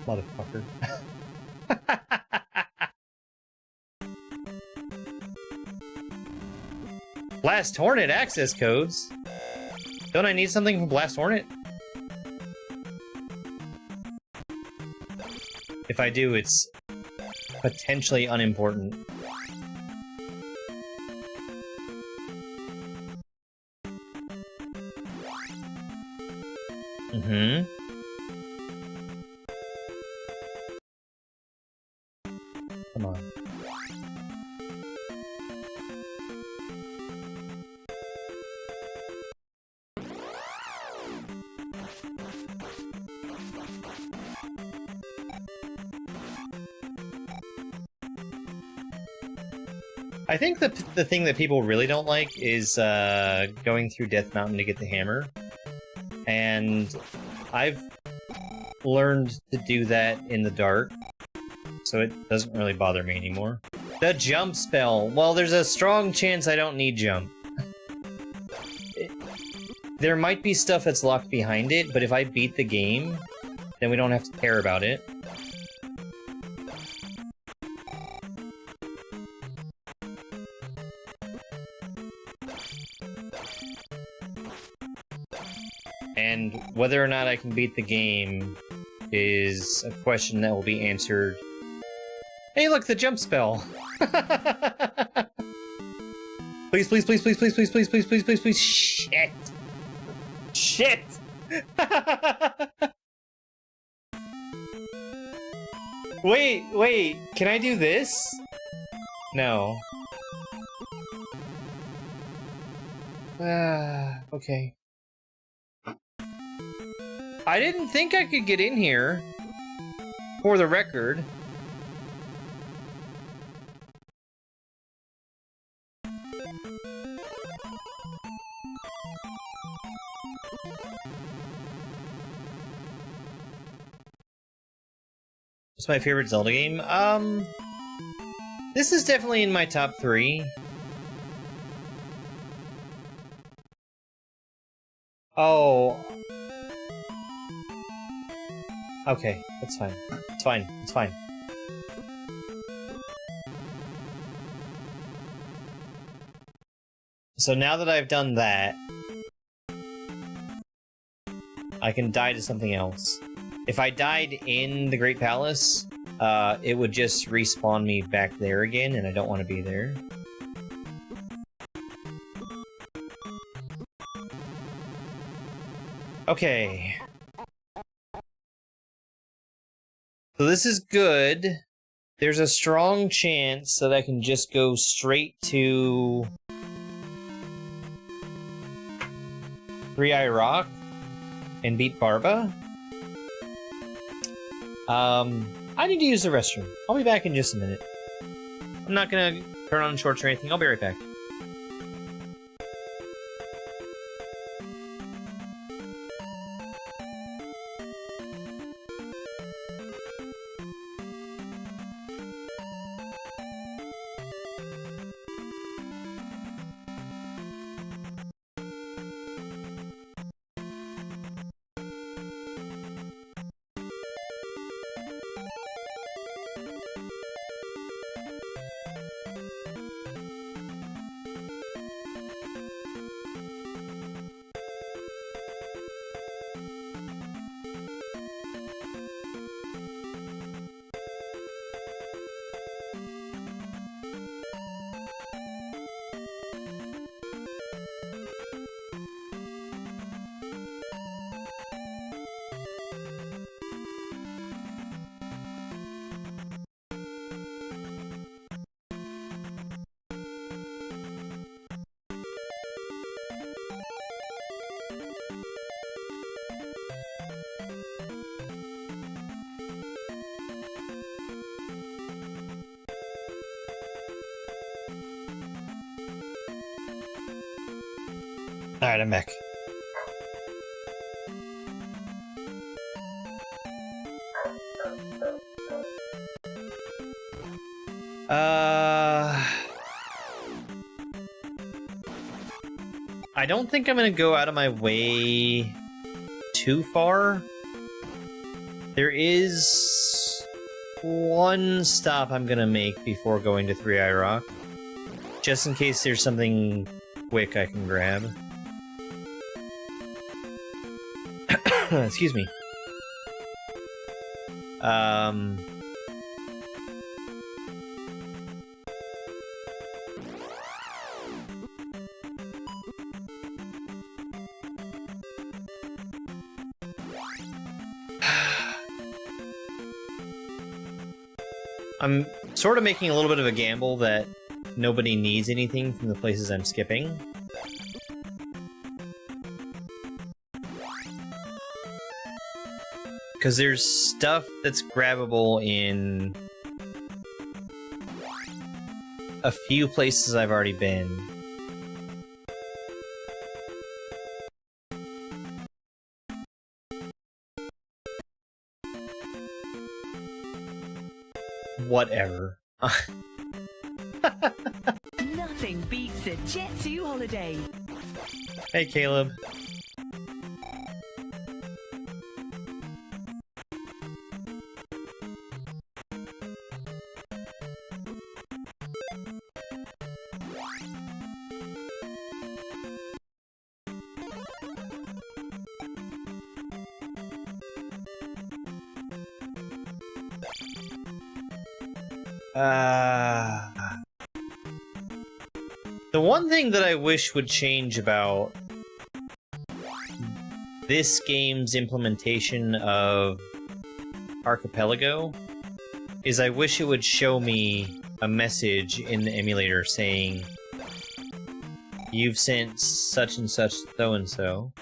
Motherfucker. Blast Hornet access codes? Don't I need something from Blast Hornet? If I do, it's potentially unimportant. Mm-hmm. Come on. I think the thing that people really don't like is going through Death Mountain to get the hammer. And I've learned to do that in the dark, so it doesn't really bother me anymore. The jump spell. Well, there's a strong chance I don't need jump. There might be stuff that's locked behind it, but if I beat the game, then we don't have to care about it. And whether or not I can beat the game is a question that will be answered. Hey, look, the jump spell! Please, please, please, please, please, please, please, please, please, please, please, shit! Shit! Wait, can I do this? No. Okay. I didn't think I could get in here, for the record. What's my favorite Zelda game? This is definitely in my top 3. Oh. Okay, that's fine. It's fine. It's fine. So now that I've done that, I can die to something else. If I died in the Great Palace, it would just respawn me back there again, and I don't want to be there. Okay. So this is good. There's a strong chance that I can just go straight to Three-Eye Rock and beat Barba. I need to use the restroom. I'll be back in just a minute. I'm not gonna turn on shorts or anything. I'll be right back. Alright, I'm back. I don't think I'm gonna go out of my way too far. There is one stop I'm gonna make before going to Three Eye Rock, just in case there's something quick I can grab. Excuse me. I'm sort of making a little bit of a gamble that nobody needs anything from the places I'm skipping. Because there's stuff that's grabbable in a few places I've already been. Whatever. Nothing beats a Jet 2 holiday. Hey, Caleb. The one thing that I wish would change about this game's implementation of Archipelago is I wish it would show me a message in the emulator saying, "You've sent such and such so-and-so."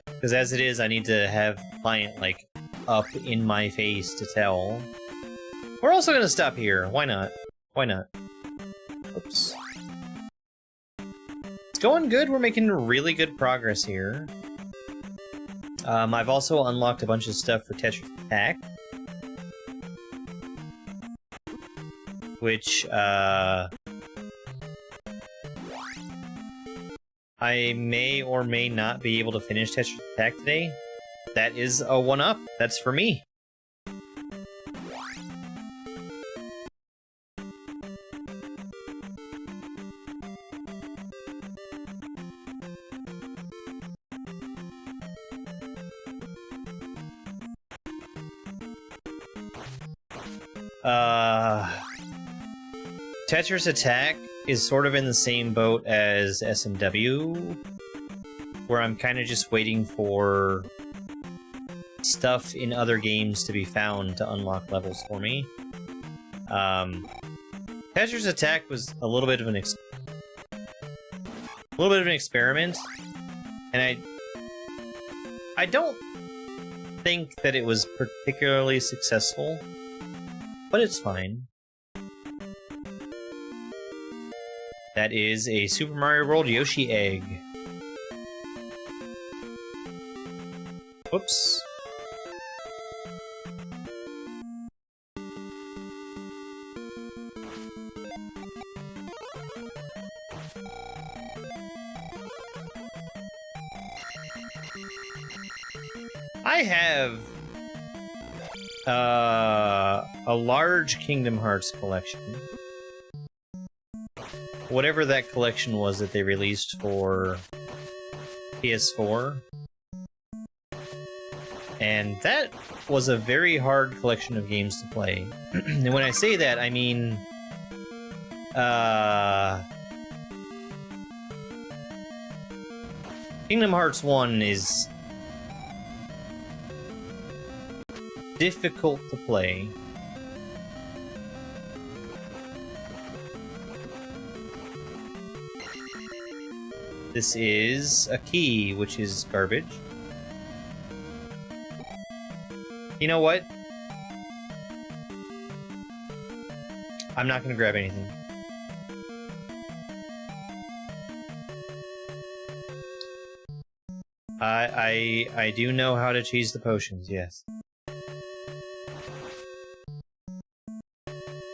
Because as it is, I need to have the client, like, up in my face to tell. We're also gonna stop here. Why not? Why not? Oops. It's going good. We're making really good progress here. I've also unlocked a bunch of stuff for Tetris Attack. Which, I may or may not be able to finish Tetris Attack today. That is a 1-up. That's for me. Tetris Attack is sort of in the same boat as SMW, where I'm kind of just waiting for stuff in other games to be found to unlock levels for me. Tetris Attack was a little bit of an experiment, and I don't think that it was particularly successful, but it's fine. That is a Super Mario World Yoshi egg. Whoops. I have a large Kingdom Hearts collection. Whatever that collection was that they released for PS4. And that was a very hard collection of games to play. And when I say that, I mean... Kingdom Hearts 1 is difficult to play. This is a key, which is garbage. You know what? I'm not gonna grab anything. I do know how to cheese the potions, yes.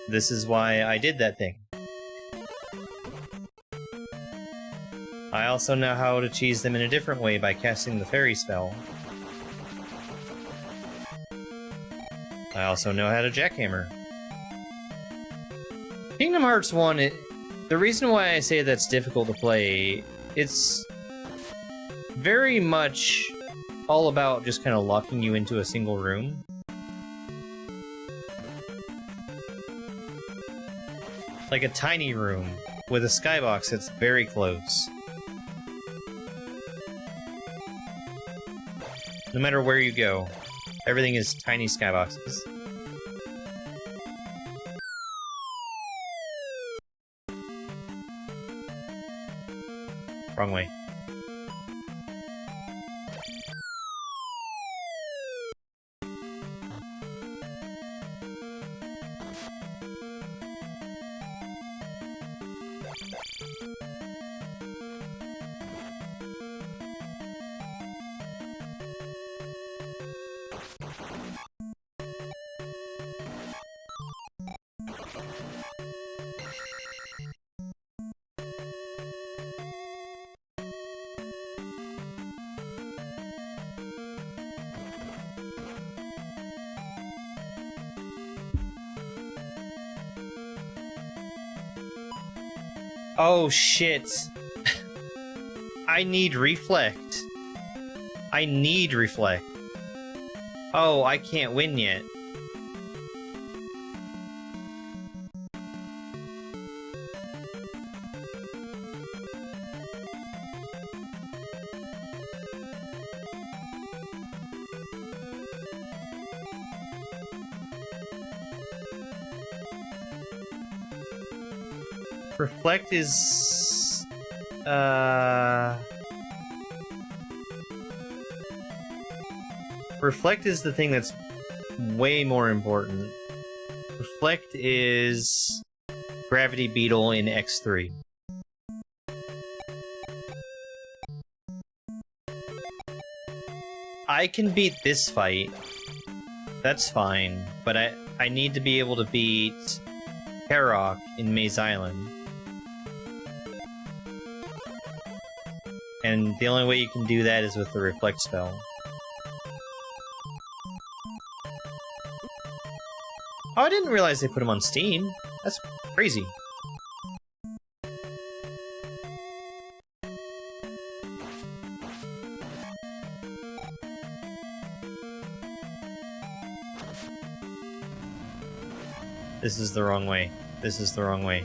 This is why I did that thing. I also know how to cheese them in a different way by casting the fairy spell. I also know how to jackhammer. Kingdom Hearts 1, the reason why I say that's difficult to play, it's very much all about just kind of locking you into a single room. Like a tiny room with a skybox that's very close. No matter where you go, everything is tiny skyboxes. Wrong way. Oh shit. I need Reflect. I need Reflect. Oh, I can't win yet. Reflect is... Reflect is the thing that's way more important. Reflect is Gravity Beetle in X3. I can beat this fight. That's fine, but I need to be able to beat Karok in Maze Island. And the only way you can do that is with the Reflect spell. Oh, I didn't realize they put him on Steam. That's crazy. This is the wrong way. This is the wrong way.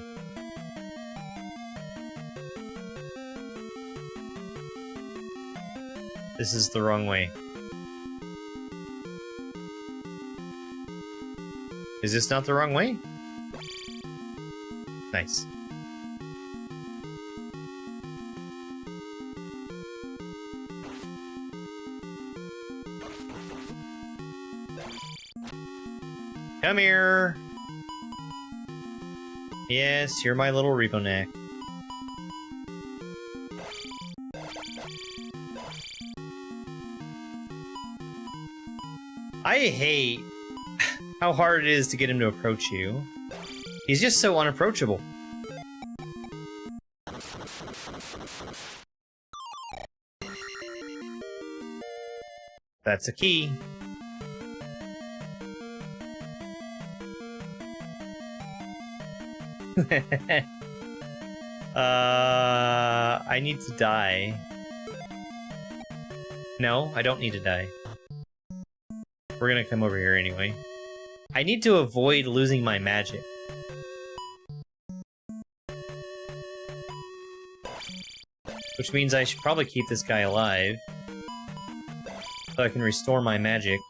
This is the wrong way. Is this not the wrong way? Nice. Come here! Yes, you're my little repo neck. I hate how hard it is to get him to approach you. He's just so unapproachable. That's a key. I need to die. No, I don't need to die. We're gonna come over here anyway. I need to avoid losing my magic. Which means I should probably keep this guy alive. So I can restore my magic.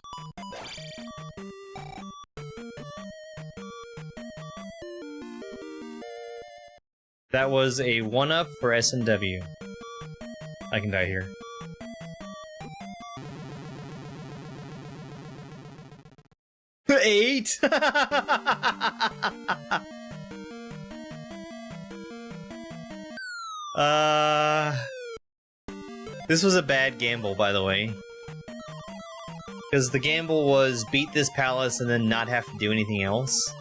That was a 1-up for SMW. I can die here. Eight? This was a bad gamble, by the way. Because the gamble was beat this palace and then not have to do anything else.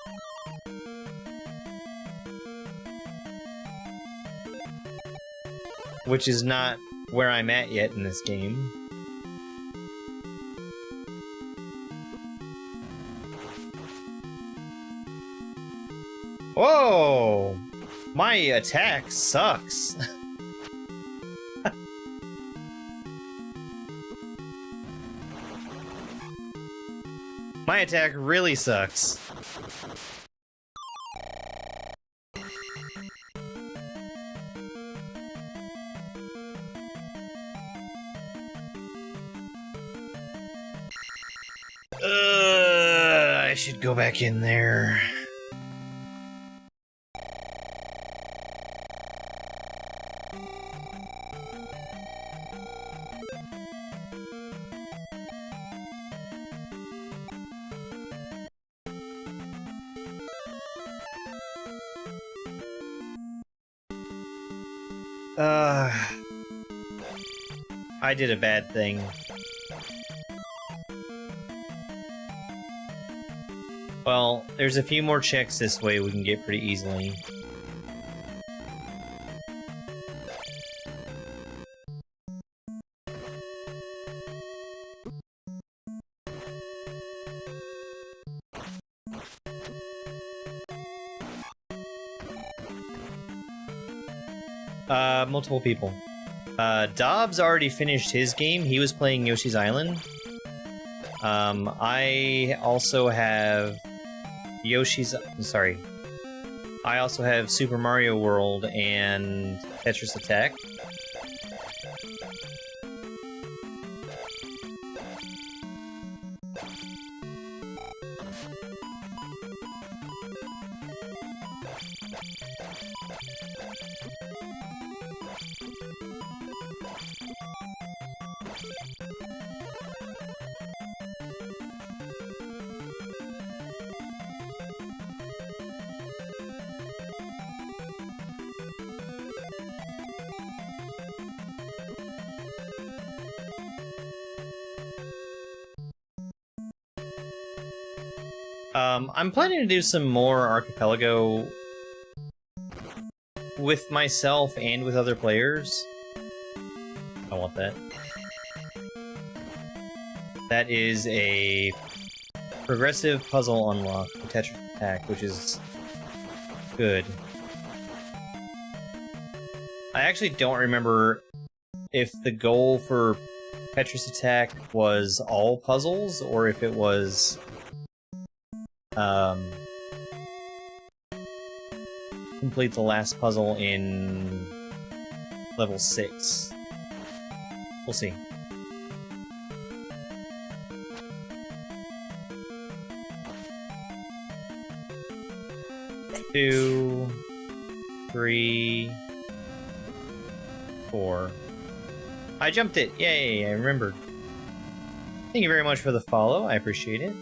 which is not where I'm at yet in this game. Whoa! My attack sucks. My attack really sucks. I should go back in there. I did a bad thing. Well, there's a few more checks this way we can get pretty easily. Multiple people. Dobbs already finished his game. He was playing Yoshi's Island. I also have I also have Super Mario World and Tetris Attack. I'm planning to do some more Archipelago with myself and with other players. I want that. That is a progressive puzzle unlock for Tetris Attack, which is good. I actually don't remember if the goal for Tetris Attack was all puzzles, or if it was complete the last puzzle in level 6. We'll see. Two, 3, 4. I jumped it! Yay, I remembered. Thank you very much for the follow, I appreciate it.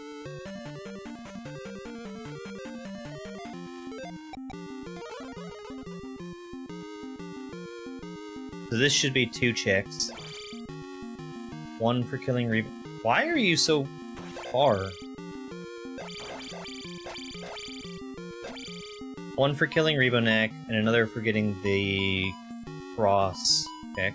So this should be 2 checks. 1 for killing Reba. Why are you so far? 1 for killing Reboneck, and another for getting the cross check.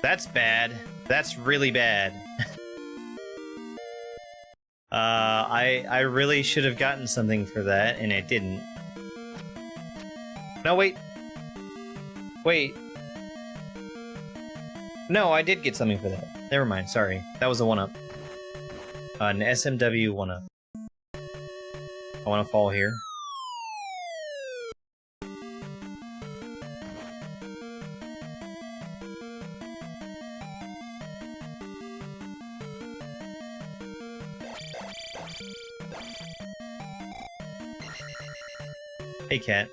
That's bad. That's really bad. I really should have gotten something for that, and I didn't. No, wait. Wait. No, I did get something for that. Never mind, sorry. That was a 1-up. An SMW 1-up. I want to fall here. Hey, cat.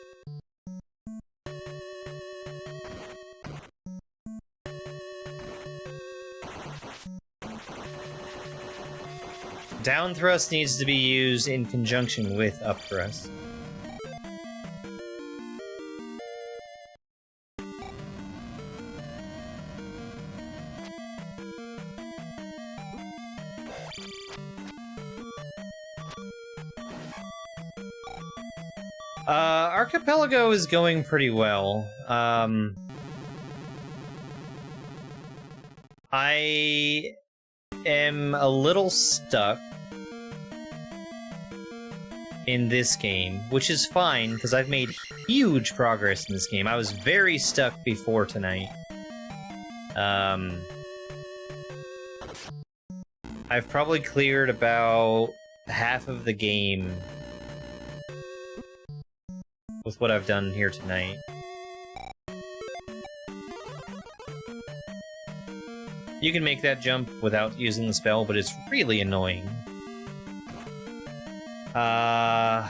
Down thrust needs to be used in conjunction with up thrust. Archipelago is going pretty well. I am a little stuck in this game, which is fine, because I've made huge progress in this game. I was very stuck before tonight. I've probably cleared about half of the game with what I've done here tonight. You can make that jump without using the spell, but it's really annoying. I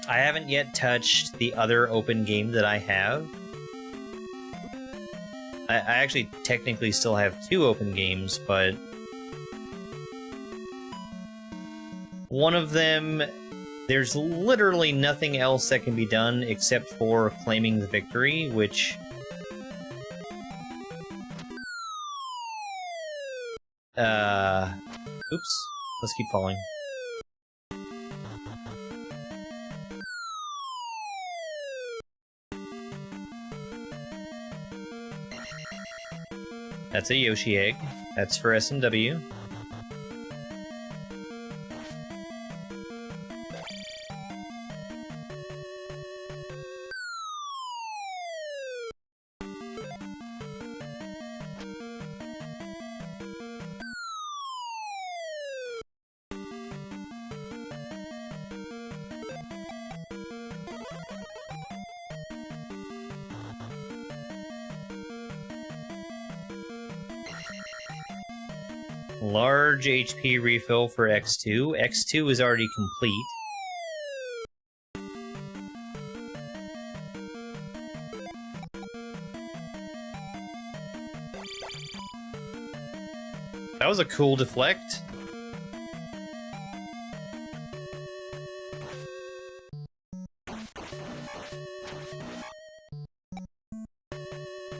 haven't yet touched the other open game that I have. I actually technically still have 2 open games, but one of them, there's literally nothing else that can be done except for claiming the victory, which... Oops. Let's keep falling. That's a Yoshi egg. That's for SMW. Large HP refill for X2. X2 is already complete. That was a cool deflect.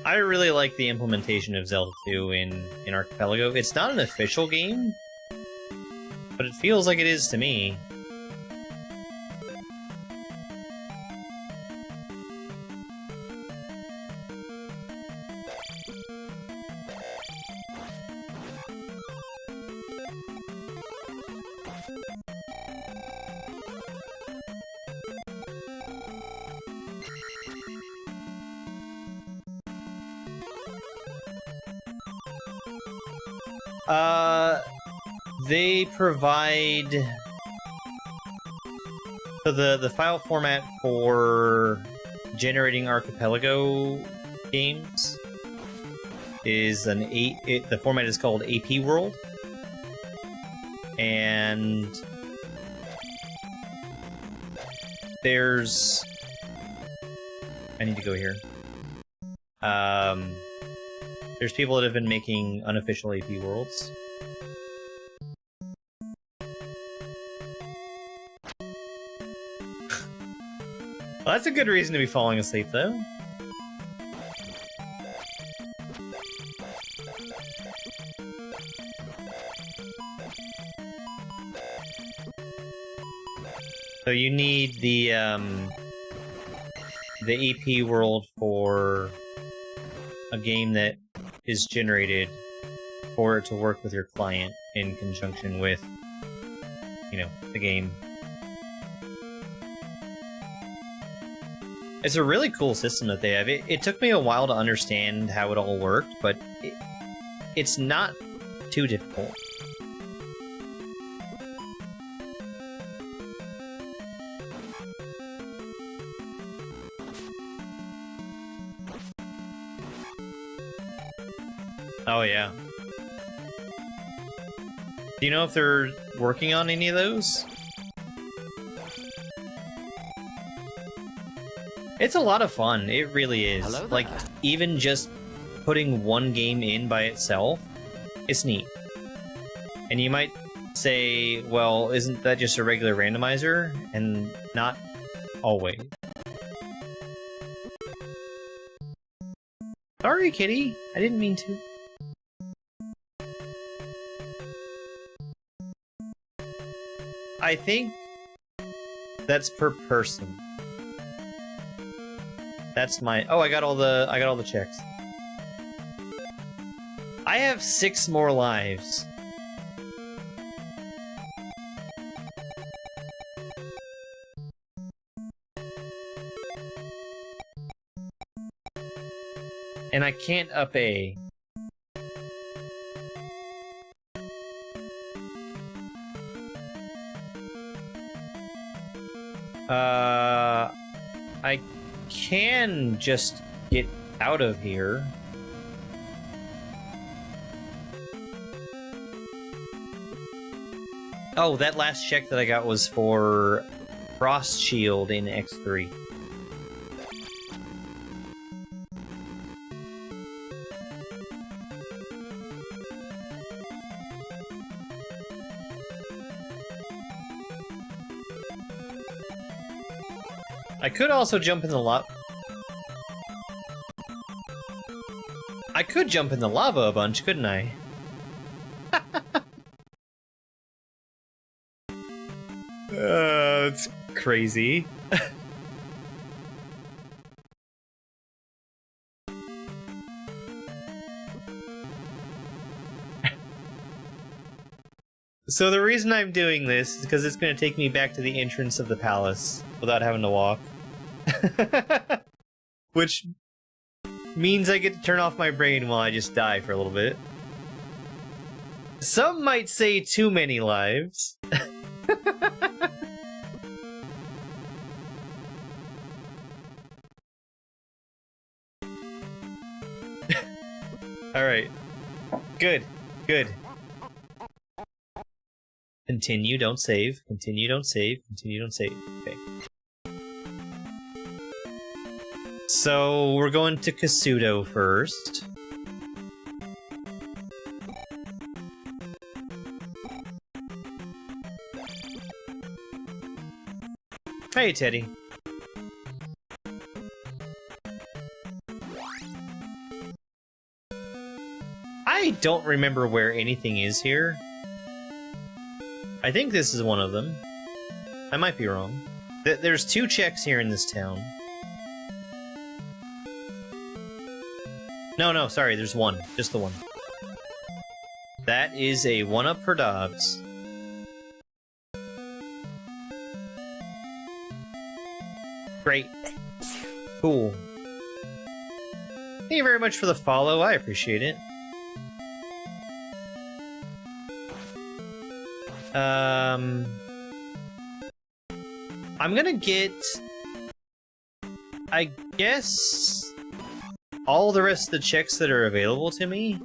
I really like the implementation of Zelda 2 in Archipelago. It's not an official game, but it feels like it is to me. They provide... So the file format for generating Archipelago games is an the format is called AP World. And there's... I need to go here. There's people that have been making unofficial AP Worlds. Well, that's a good reason to be falling asleep, though. So you need the EP world for a game that is generated for it to work with your client in conjunction with, you know, the game. It's a really cool system that they have. It took me a while to understand how it all worked, but it's not too difficult. Oh, yeah. Do you know if they're working on any of those? It's a lot of fun. It really is. Hello there. Like, even just putting one game in by itself, it's neat. And you might say, well, isn't that just a regular randomizer? And not always. Sorry, kitty. I didn't mean to. I think That's per person. That's my... Oh, I got all the checks. I have 6 more lives. And I can't up A. I can just get out of here. Oh, that last check that I got was for Frost Shield in X3. I could also jump in the lava. I could jump in the lava a bunch, couldn't I? It's crazy. So the reason I'm doing this is because it's going to take me back to the entrance of the palace without having to walk. Which means I get to turn off my brain while I just die for a little bit. Some might say too many lives. Alright. Good. Good. Continue, don't save. Continue, don't save. Continue, don't save. Okay. So, we're going to Kasuto first. Hey, Teddy. I don't remember where anything is here. I think this is one of them. I might be wrong. There's 2 checks here in this town. No, sorry, there's 1. Just the 1. That is a 1-up for Dobbs. Great. Cool. Thank you very much for the follow, I appreciate it. I'm gonna get, I guess, all the rest of the checks that are available to me,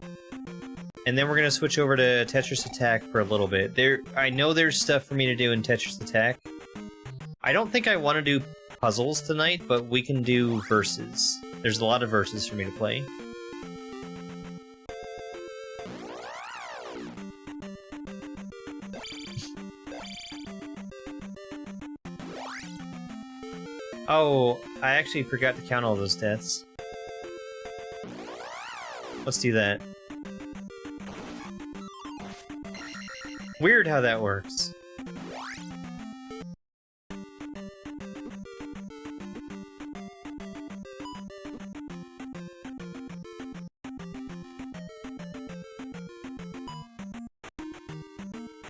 and then we're gonna switch over to Tetris Attack for a little bit. I know there's stuff for me to do in Tetris Attack. I don't think I want to do puzzles tonight, but we can do verses. There's a lot of verses for me to play. Oh, I actually forgot to count all those deaths. Let's do that. Weird how that works.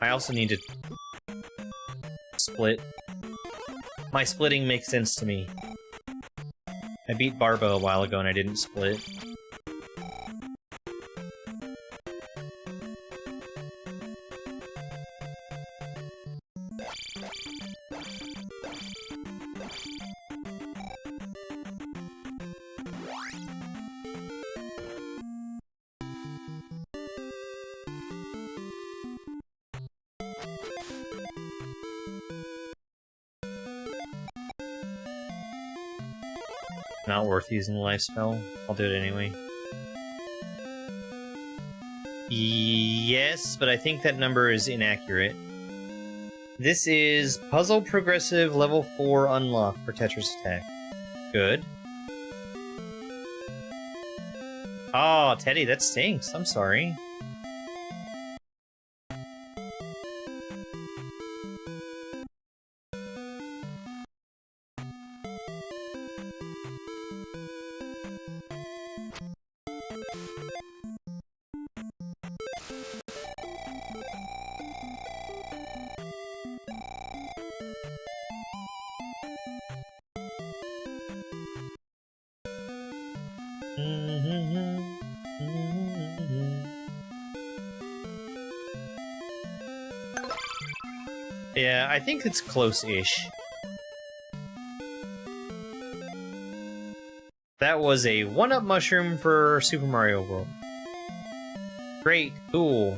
I also need to split. My splitting makes sense to me. I beat Barbo a while ago and I didn't split. Not worth using the life spell. I'll do it anyway. Yes, but I think that number is inaccurate. This is Puzzle Progressive Level 4 Unlock for Tetris Attack. Good. Oh, Teddy, that stinks. I'm sorry. Yeah, I think it's close-ish. That was a 1-up mushroom for Super Mario World. Great, cool.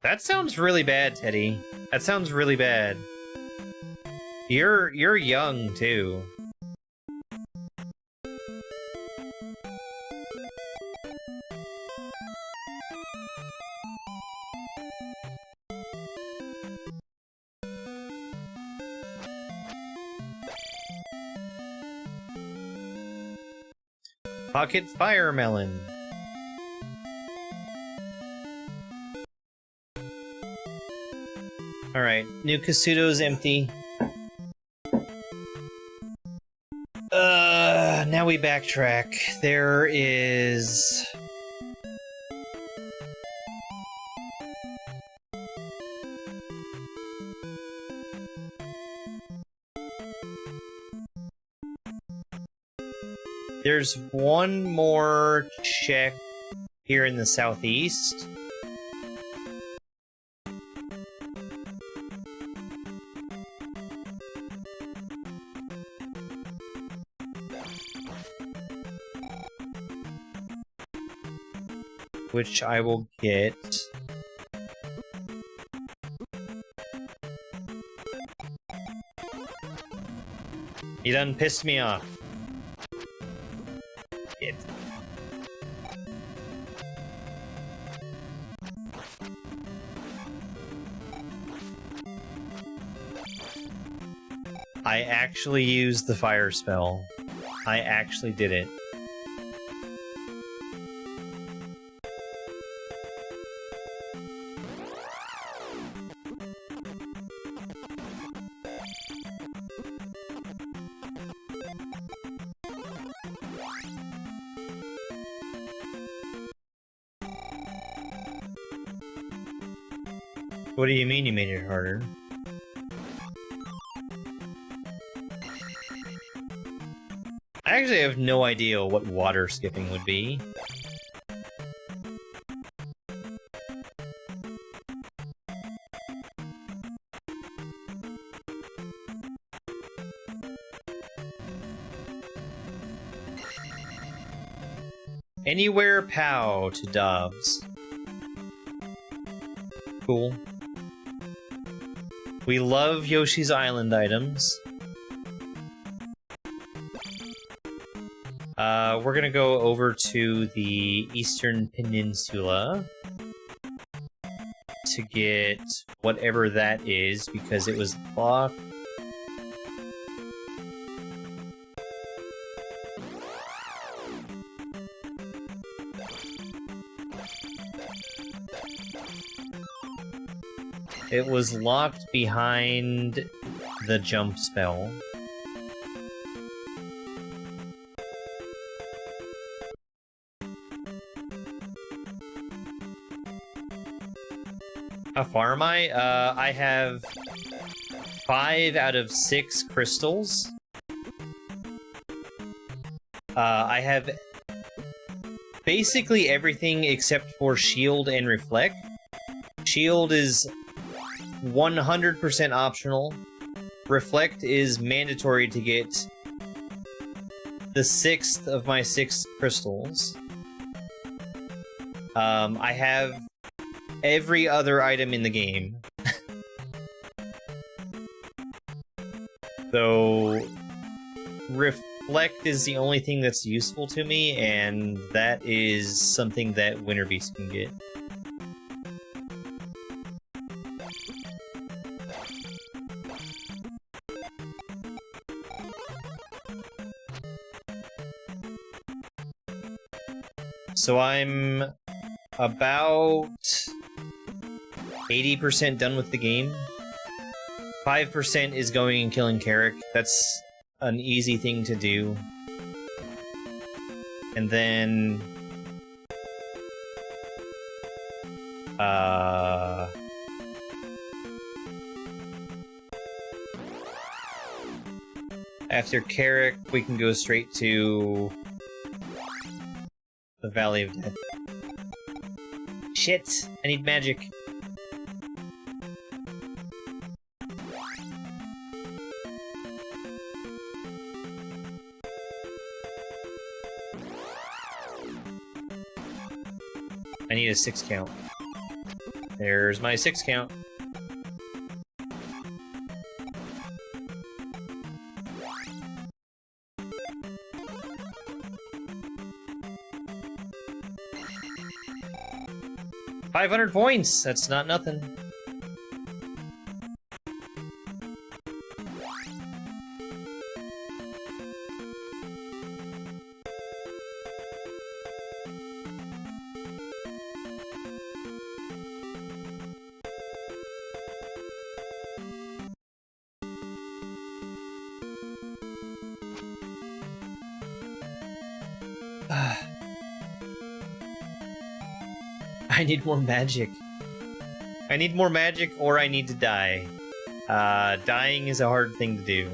That sounds really bad, Teddy. That sounds really bad. You're young too. Pocket Fire Melon. Alright, New Kasuto's empty. Now we backtrack. There is... There's one more check here in the southeast. Which I will get. You done pissed me off. It. I actually used the fire spell. I actually did it. What do you mean you made it harder? I actually have no idea what water skipping would be. Anywhere POW to Dobbs. Cool. We love Yoshi's Island items. We're gonna go over to the Eastern Peninsula to get whatever that is, because it was locked. It was locked behind the jump spell. How far am I? I have 5 out of 6 crystals. I have basically everything except for shield and reflect. Shield is 100% optional. Reflect is mandatory to get the 6th of my 6 crystals. I have every other item in the game. So, reflect is the only thing that's useful to me, and that is something that WinterBeast can get. So I'm about 80% done with the game. 5% is going and killing Carrick. That's an easy thing to do. And then... After Carrick, we can go straight to the Valley of Death. Shit! I need magic. I need a 6 count. There's my 6 count. $500 points! That's not nothing. I need more magic. I need more magic, or I need to die. Dying is a hard thing to do.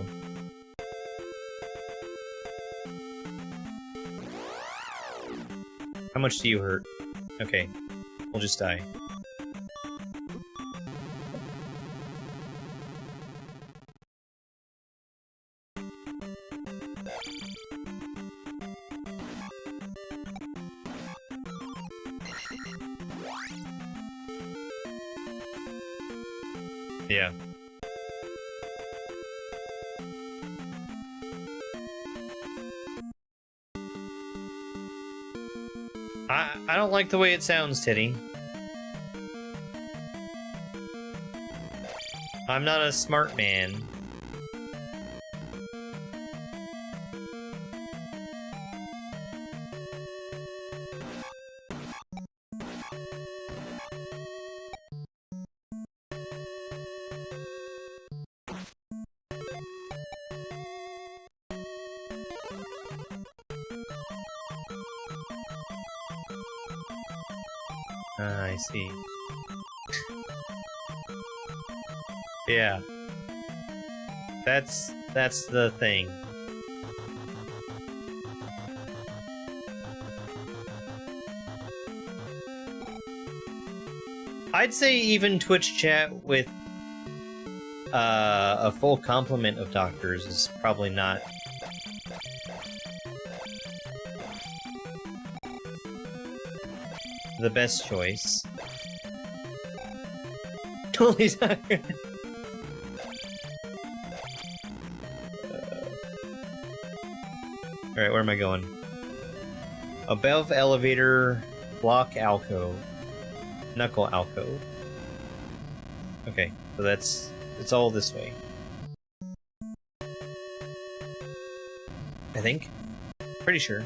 How much do you hurt? Okay, we'll just die. Yeah. I don't like the way it sounds, Titty. I'm not a smart man. I see. Yeah. That's the thing. I'd say even Twitch chat with a full complement of doctors is probably not the best choice. Totally tired. Alright, where am I going? Above elevator, block alcove. Knuckle alcove. Okay, so it's all this way. I think. Pretty sure.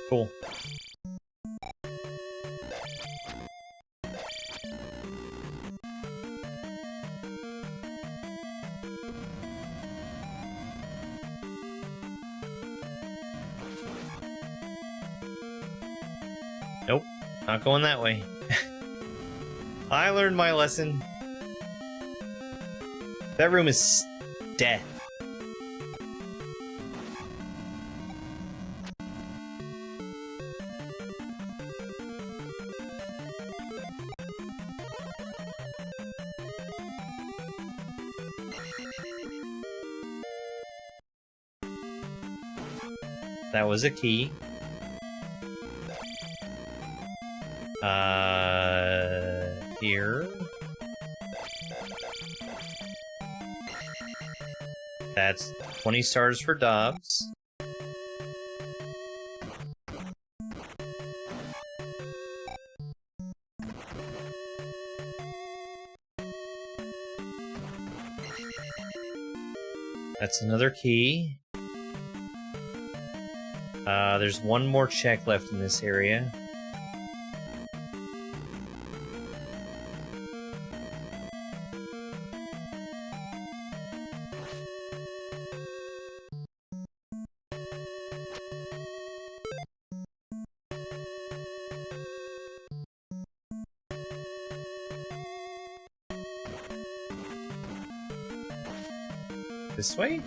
Cool. Nope, not going that way. I learned my lesson. That room is death. That was a key. Here. That's 20 stars for Dobbs. That's another key. There's one more check left in this area. This way?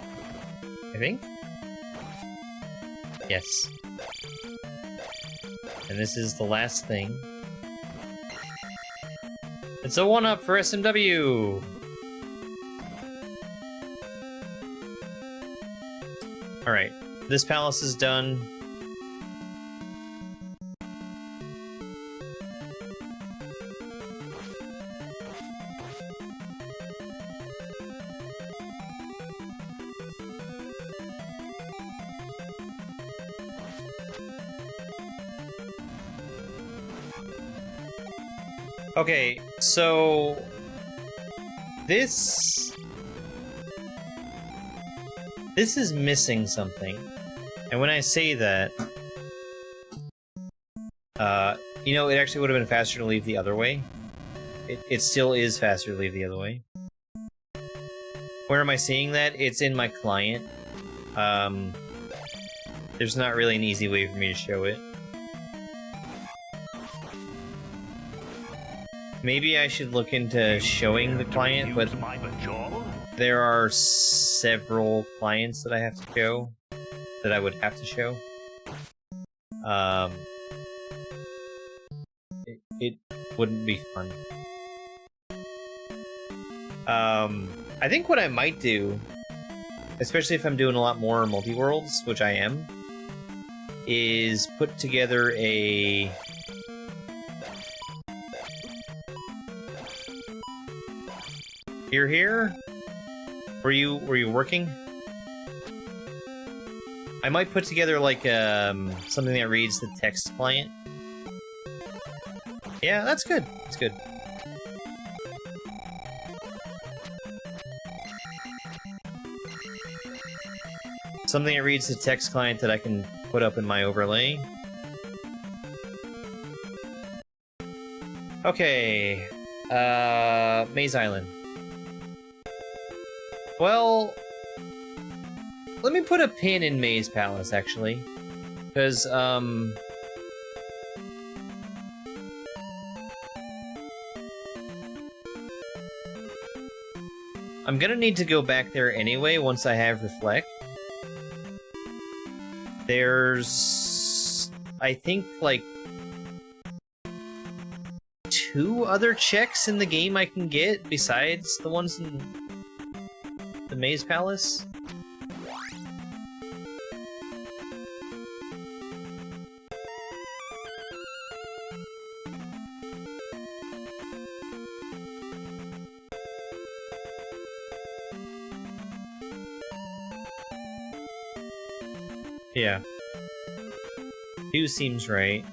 I think? Yes. And this is the last thing. It's a 1-up for SMW! Alright, this palace is done. Okay, so this is missing something. And when I say that, you know, it actually would have been faster to leave the other way. It still is faster to leave the other way. Where am I seeing that? It's in my client. There's not really an easy way for me to show it. Maybe I should look into showing the client, but there are several clients that I have to show, that I would have to show. It wouldn't be fun. I think what I might do, especially if I'm doing a lot more multi-worlds, which I am, is put together a... Here? Were you working? I might put together like something that reads the text client. Yeah, that's good. That's good. Something that reads the text client that I can put up in my overlay. Okay. Maze Island. Well, let me put a pin in Maze Palace, actually. Because, I'm gonna need to go back there anyway once I have Reflect. There's... I think, like... 2 other checks in the game I can get besides the ones in... the Maze Palace? Yeah. 2 seems right.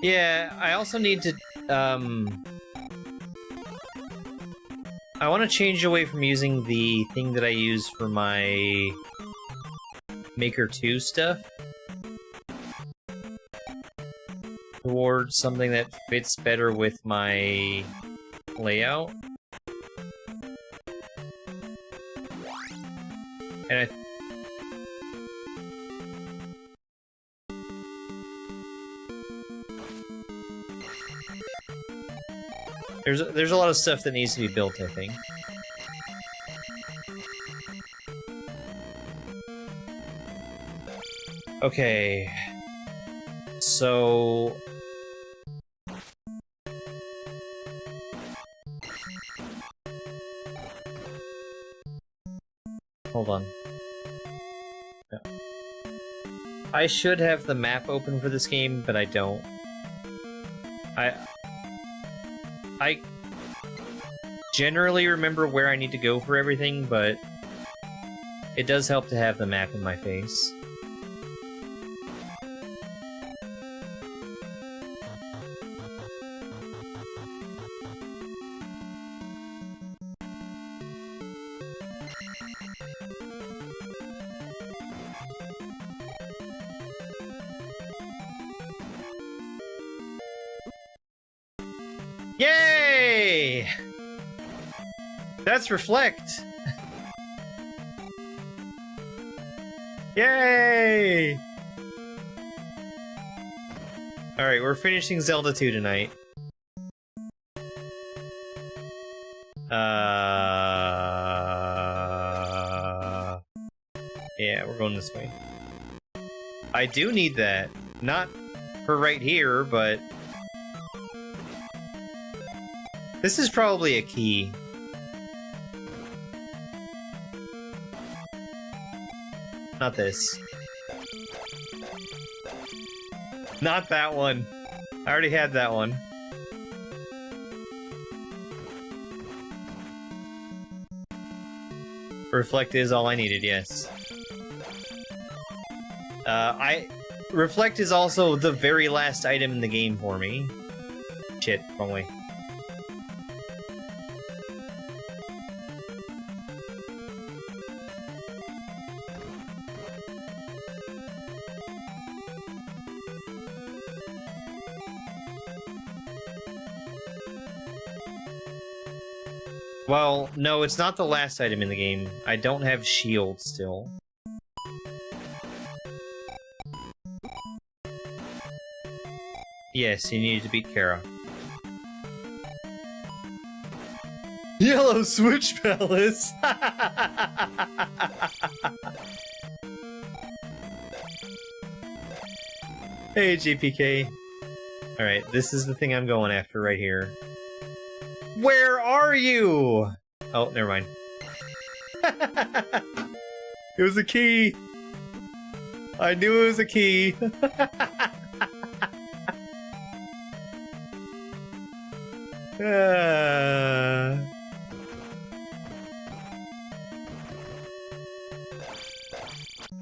Yeah, I also need to, I want to change away from using the thing that I use for my Maker 2 stuff towards something that fits better with my layout. And there's a lot of stuff that needs to be built, I think. Okay. So... hold on. No. I should have the map open for this game, but I don't. I generally remember where I need to go for everything, but it does help to have the map in my face. Yay! That's Reflect! Yay! Alright, we're finishing Zelda 2 tonight. Yeah, we're going this way. I do need that. Not for right here, but... This is probably a key. Not this. Not that one. I already had that one. Reflect is all I needed, yes. Reflect is also the very last item in the game for me. Shit, wrong way. Well, no, it's not the last item in the game. I don't have shield still. Yes, you needed to beat Kara. Yellow Switch Palace! Hey, GPK. Alright, this is the thing I'm going after right here. Where are you? Oh, never mind. It was a key. I knew it was a key.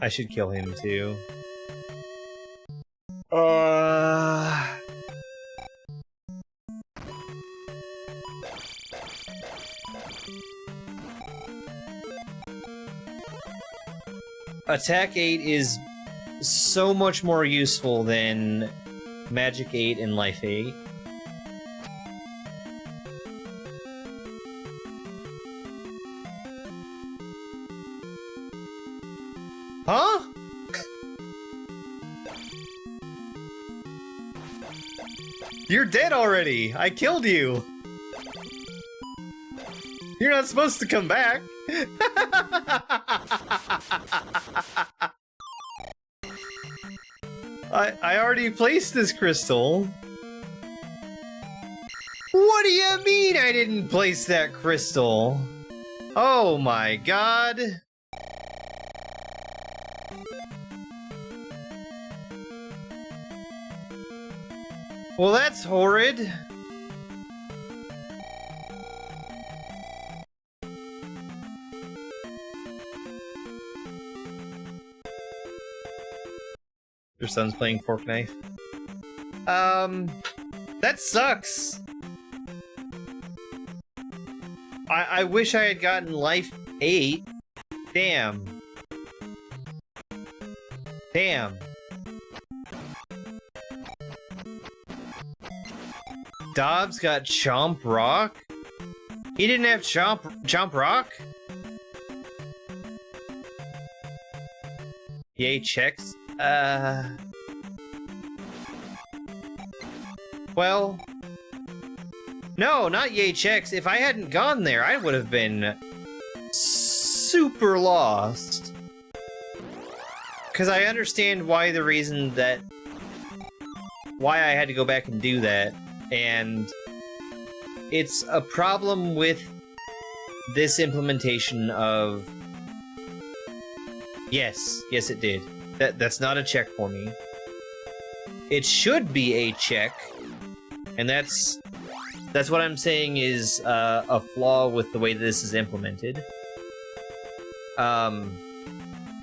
I should kill him too. Attack 8 is so much more useful than Magic 8 and Life 8. Huh? You're dead already! I killed you! You're not supposed to come back! I already placed this crystal. What do you mean I didn't place that crystal? Oh my god. Well, that's horrid. Your son's playing Fork Knife. That sucks. I wish I had gotten Life 8. Damn. Damn. Dobbs got Chomp Rock? He didn't have Chomp Rock? Yay, checks. Well... No, not yay checks. If I hadn't gone there, I would have been... super lost. Because I understand why the reason that... why I had to go back and do that. And... it's a problem with this implementation of... Yes, it did. That's not a check for me. It should be a check, and that's what I'm saying is a flaw with the way this is implemented.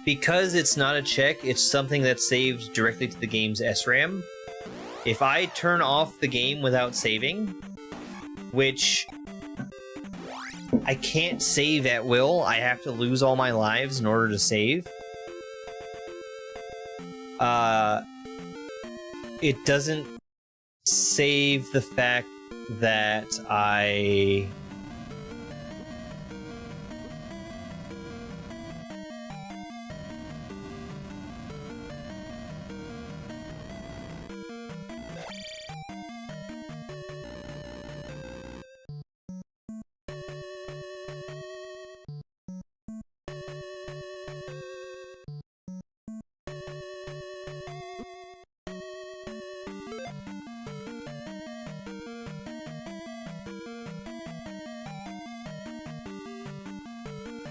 Because it's not a check, it's something that's saved directly to the game's SRAM. If I turn off the game without saving, which I can't save at will, I have to lose all my lives in order to save. It doesn't save the fact that I...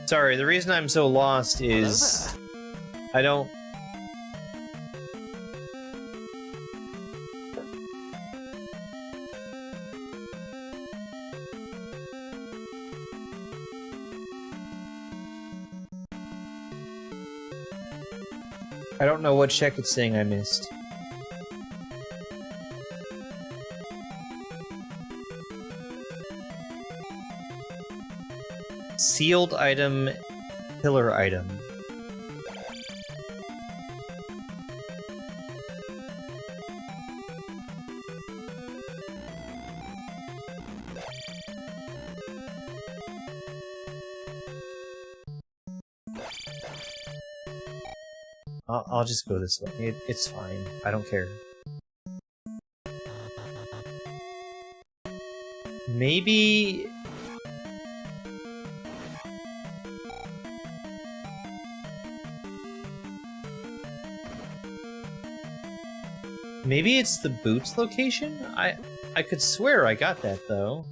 Sorry, the reason I'm so lost is I don't. I don't know what check it's saying I missed. Sealed item, pillar item. I'll just go this way. It's fine. I don't care. Maybe... Maybe it's the boots location? I could swear I got that, though.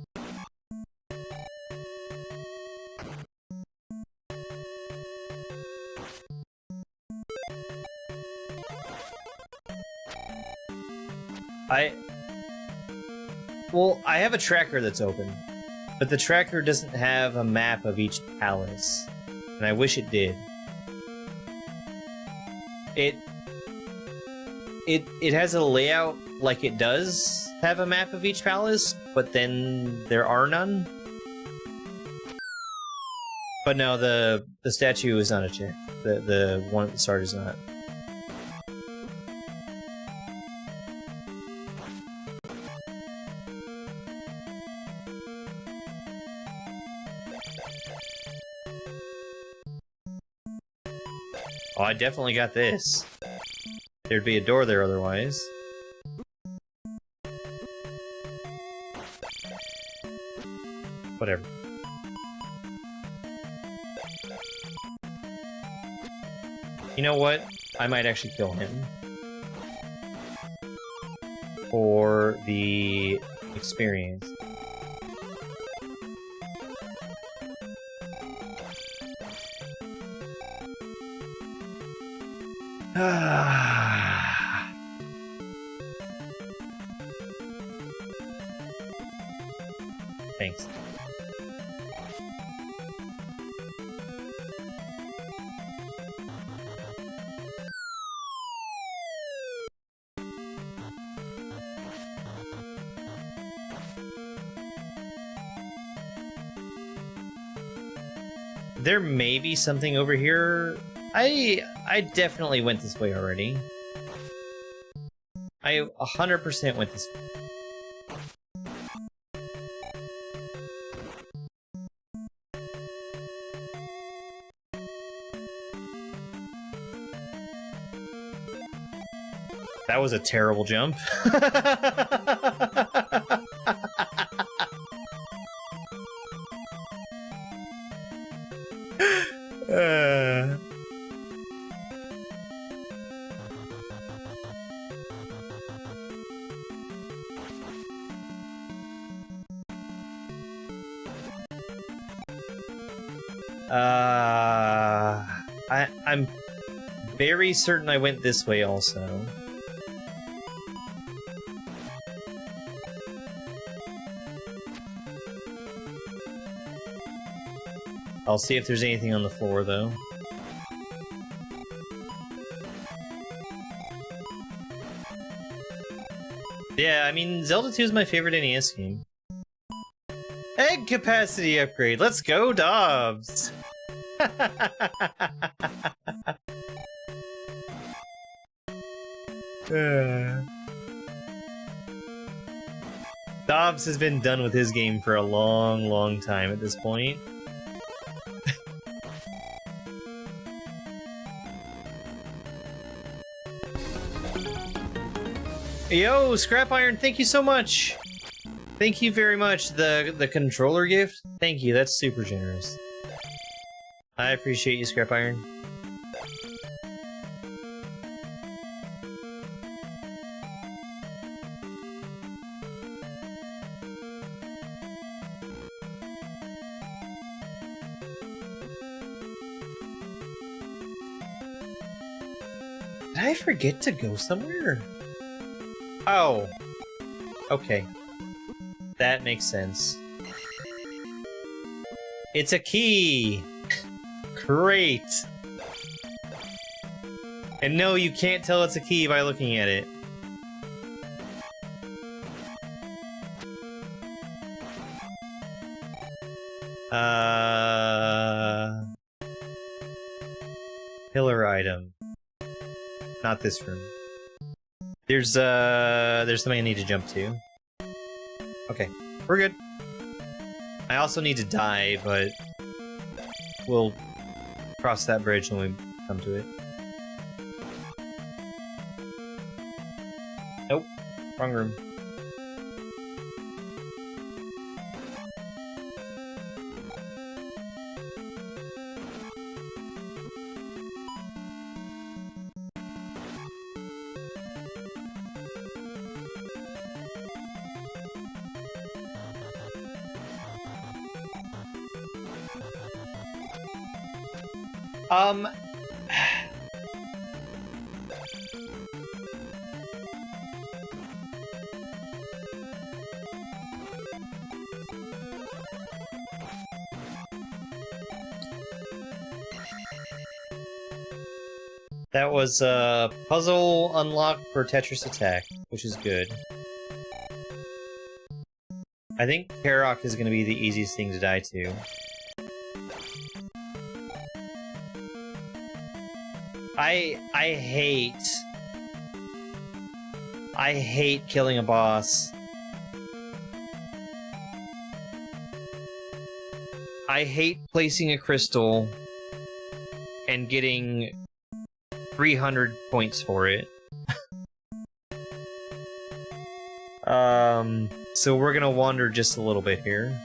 Well, I have a tracker that's open, but the tracker doesn't have a map of each palace, and I wish it did. It has a layout like it does have a map of each palace, but then there are none. But no, the statue is not a check. The one at the start is not. Oh, I definitely got this. There'd be a door there otherwise. Whatever. You know what? I might actually kill him. For the experience. Thanks. There may be something over here. I definitely went this way already. I 100% went this way. That was a terrible jump. I'm very certain I went this way also. I'll see if there's anything on the floor, though. Yeah, I mean, Zelda 2 is my favorite NES game. Egg capacity upgrade! Let's go, Dobbs! Dobbs has been done with his game for a long, long time at this point. Yo, Scrap Iron, thank you so much! Thank you very much. The controller gift? Thank you, that's super generous. I appreciate you, Scrap Iron. I forget to go somewhere? Oh. Okay. That makes sense. It's a key! Great! And no, you can't tell it's a key by looking at it. Pillar item. Not this room. There's something I need to jump to. Okay, we're good. I also need to die, but we'll cross that bridge when we come to it. Nope, wrong room. That was a puzzle unlocked for Tetris Attack, which is good. I think Karok is going to be the easiest thing to die to. I hate killing a boss. I hate placing a crystal and getting 300 points for it. So we're gonna wander just a little bit here.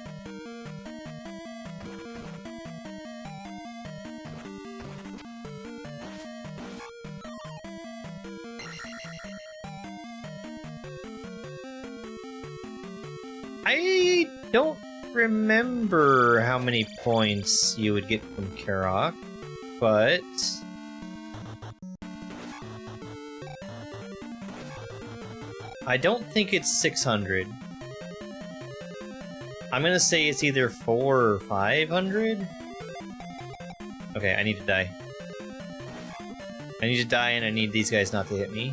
I don't remember how many points you would get from Karok, but I don't think it's 600. I'm gonna say it's either 400 or 500. Okay, I need to die. I need to die, and I need these guys not to hit me.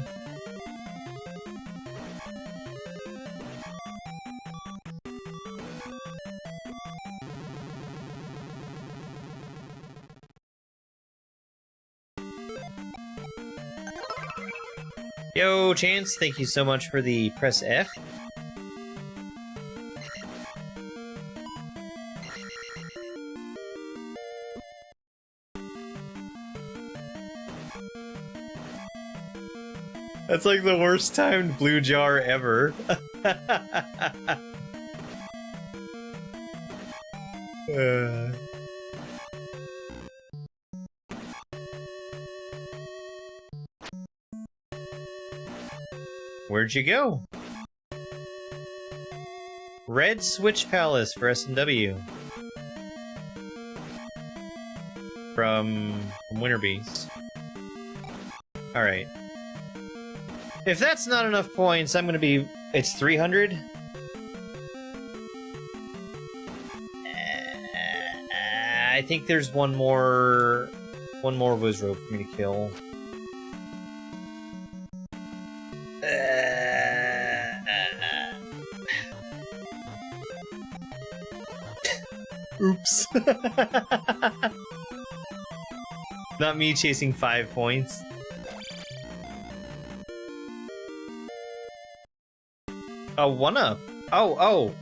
Yo, Chance, thank you so much for the press F. That's like the worst timed blue jar ever. Where'd you go? Red Switch Palace for SMW. From WinterBeast. Alright. If that's not enough points, I'm gonna be... It's 300? I think there's one more Wizrobe for me to kill. Oops. Not me chasing 5 points. Oh, 1-up. Oh.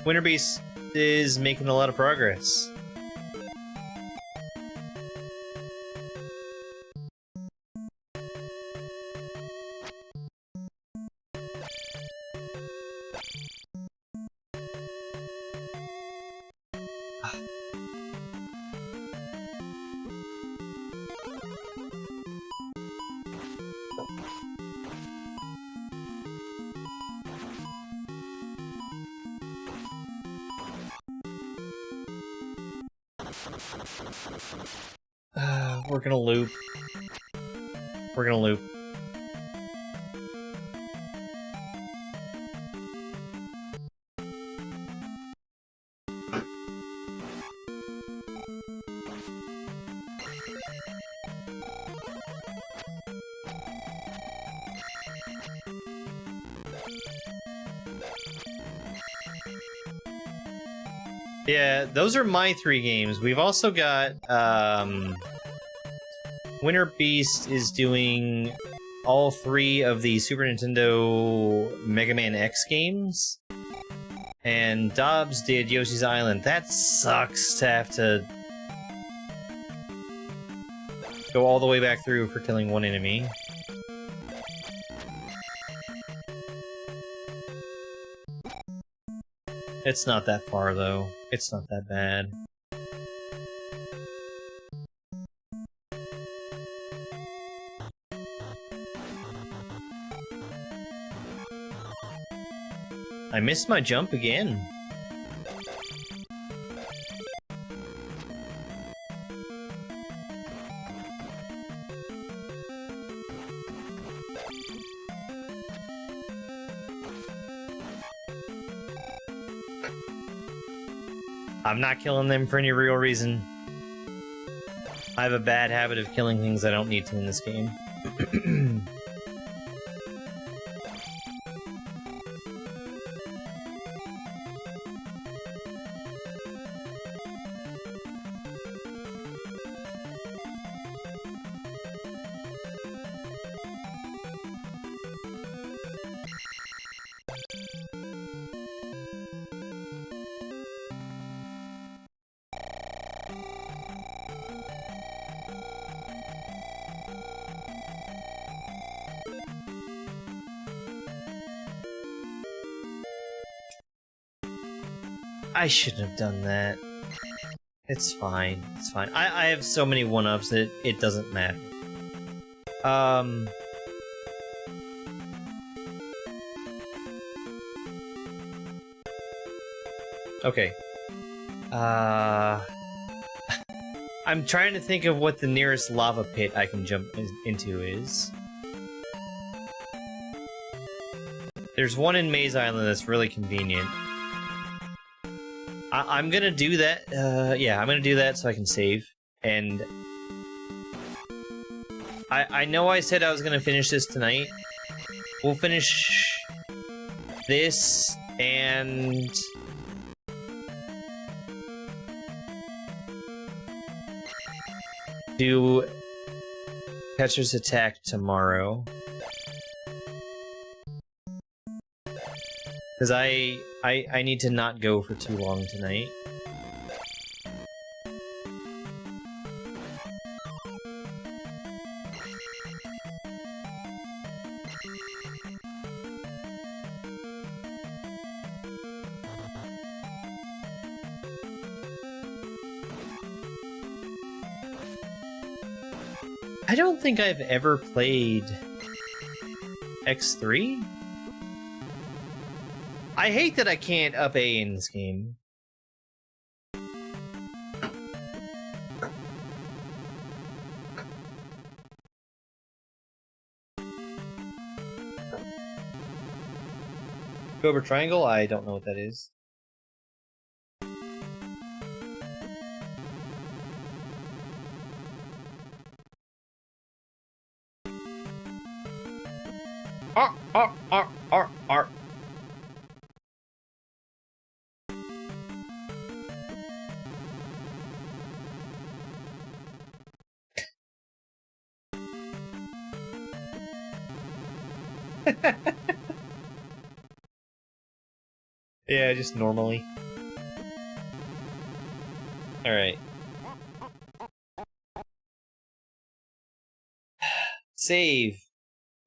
WinterBeast is making a lot of progress. We're gonna loop. We're gonna loop. Yeah, those are my 3 games. We've also got, WinterBeast is doing all 3 of the Super Nintendo Mega Man X games. And Dobbs did Yoshi's Island. That sucks to have to go all the way back through for killing one enemy. It's not that far, though. It's not that bad. I missed my jump again. I'm not killing them for any real reason. I have a bad habit of killing things I don't need to in this game. I shouldn't have done that. It's fine. It's fine. I have so many 1-ups that it doesn't matter. Okay. I'm trying to think of what the nearest lava pit I can jump into is. There's one in Maze Island that's really convenient. I'm gonna do that, yeah, I'm gonna do that so I can save, and I know I said I was gonna finish this tonight. We'll finish this, and do Tetris Attack tomorrow. Because I need to not go for too long tonight. I don't think I've ever played X3? I hate that I can't up A in this game. Cobra Triangle? I don't know what that is. Ar. Yeah, just normally. Alright. Save.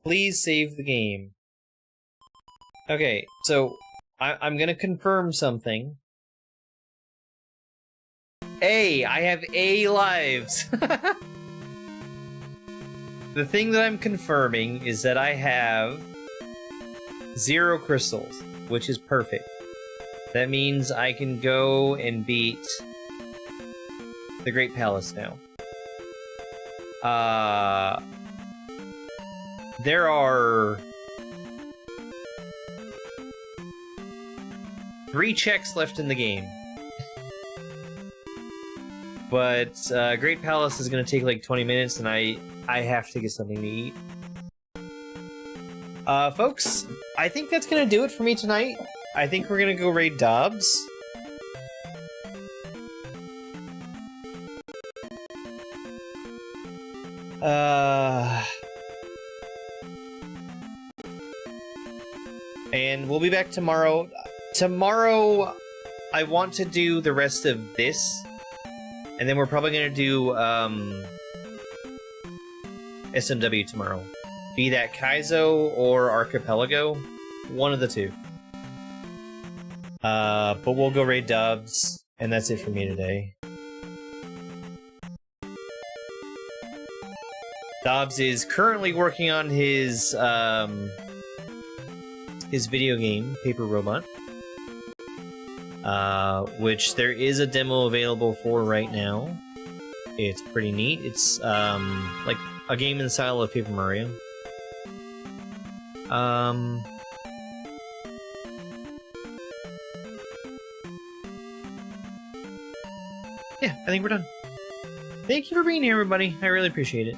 Please save the game. Okay, so I'm gonna confirm something. I have A lives! The thing that I'm confirming is that I have 0 crystals, which is perfect. That means I can go and beat the Great Palace now. There are 3 checks left in the game. But Great Palace is going to take like 20 minutes, and I have to get something to eat. Folks, I think that's going to do it for me tonight. I think we're going to go raid Dobbs. And we'll be back tomorrow. Tomorrow, I want to do the rest of this. And then we're probably going to do, SMW tomorrow. Be that Kaizo or Archipelago. One of the two. But we'll go raid Dobbs. And that's it for me today. Dobbs is currently working on his video game, Paper Robot. Which there is a demo available for right now. It's pretty neat. It's, like a game in the style of Paper Mario. Yeah, I think we're done. Thank you for being here, everybody. I really appreciate it.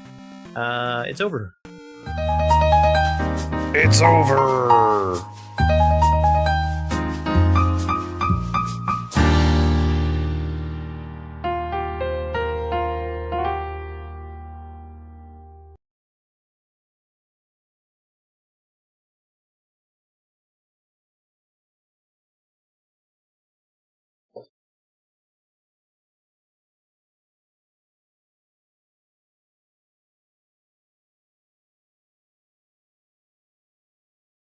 It's over. It's over!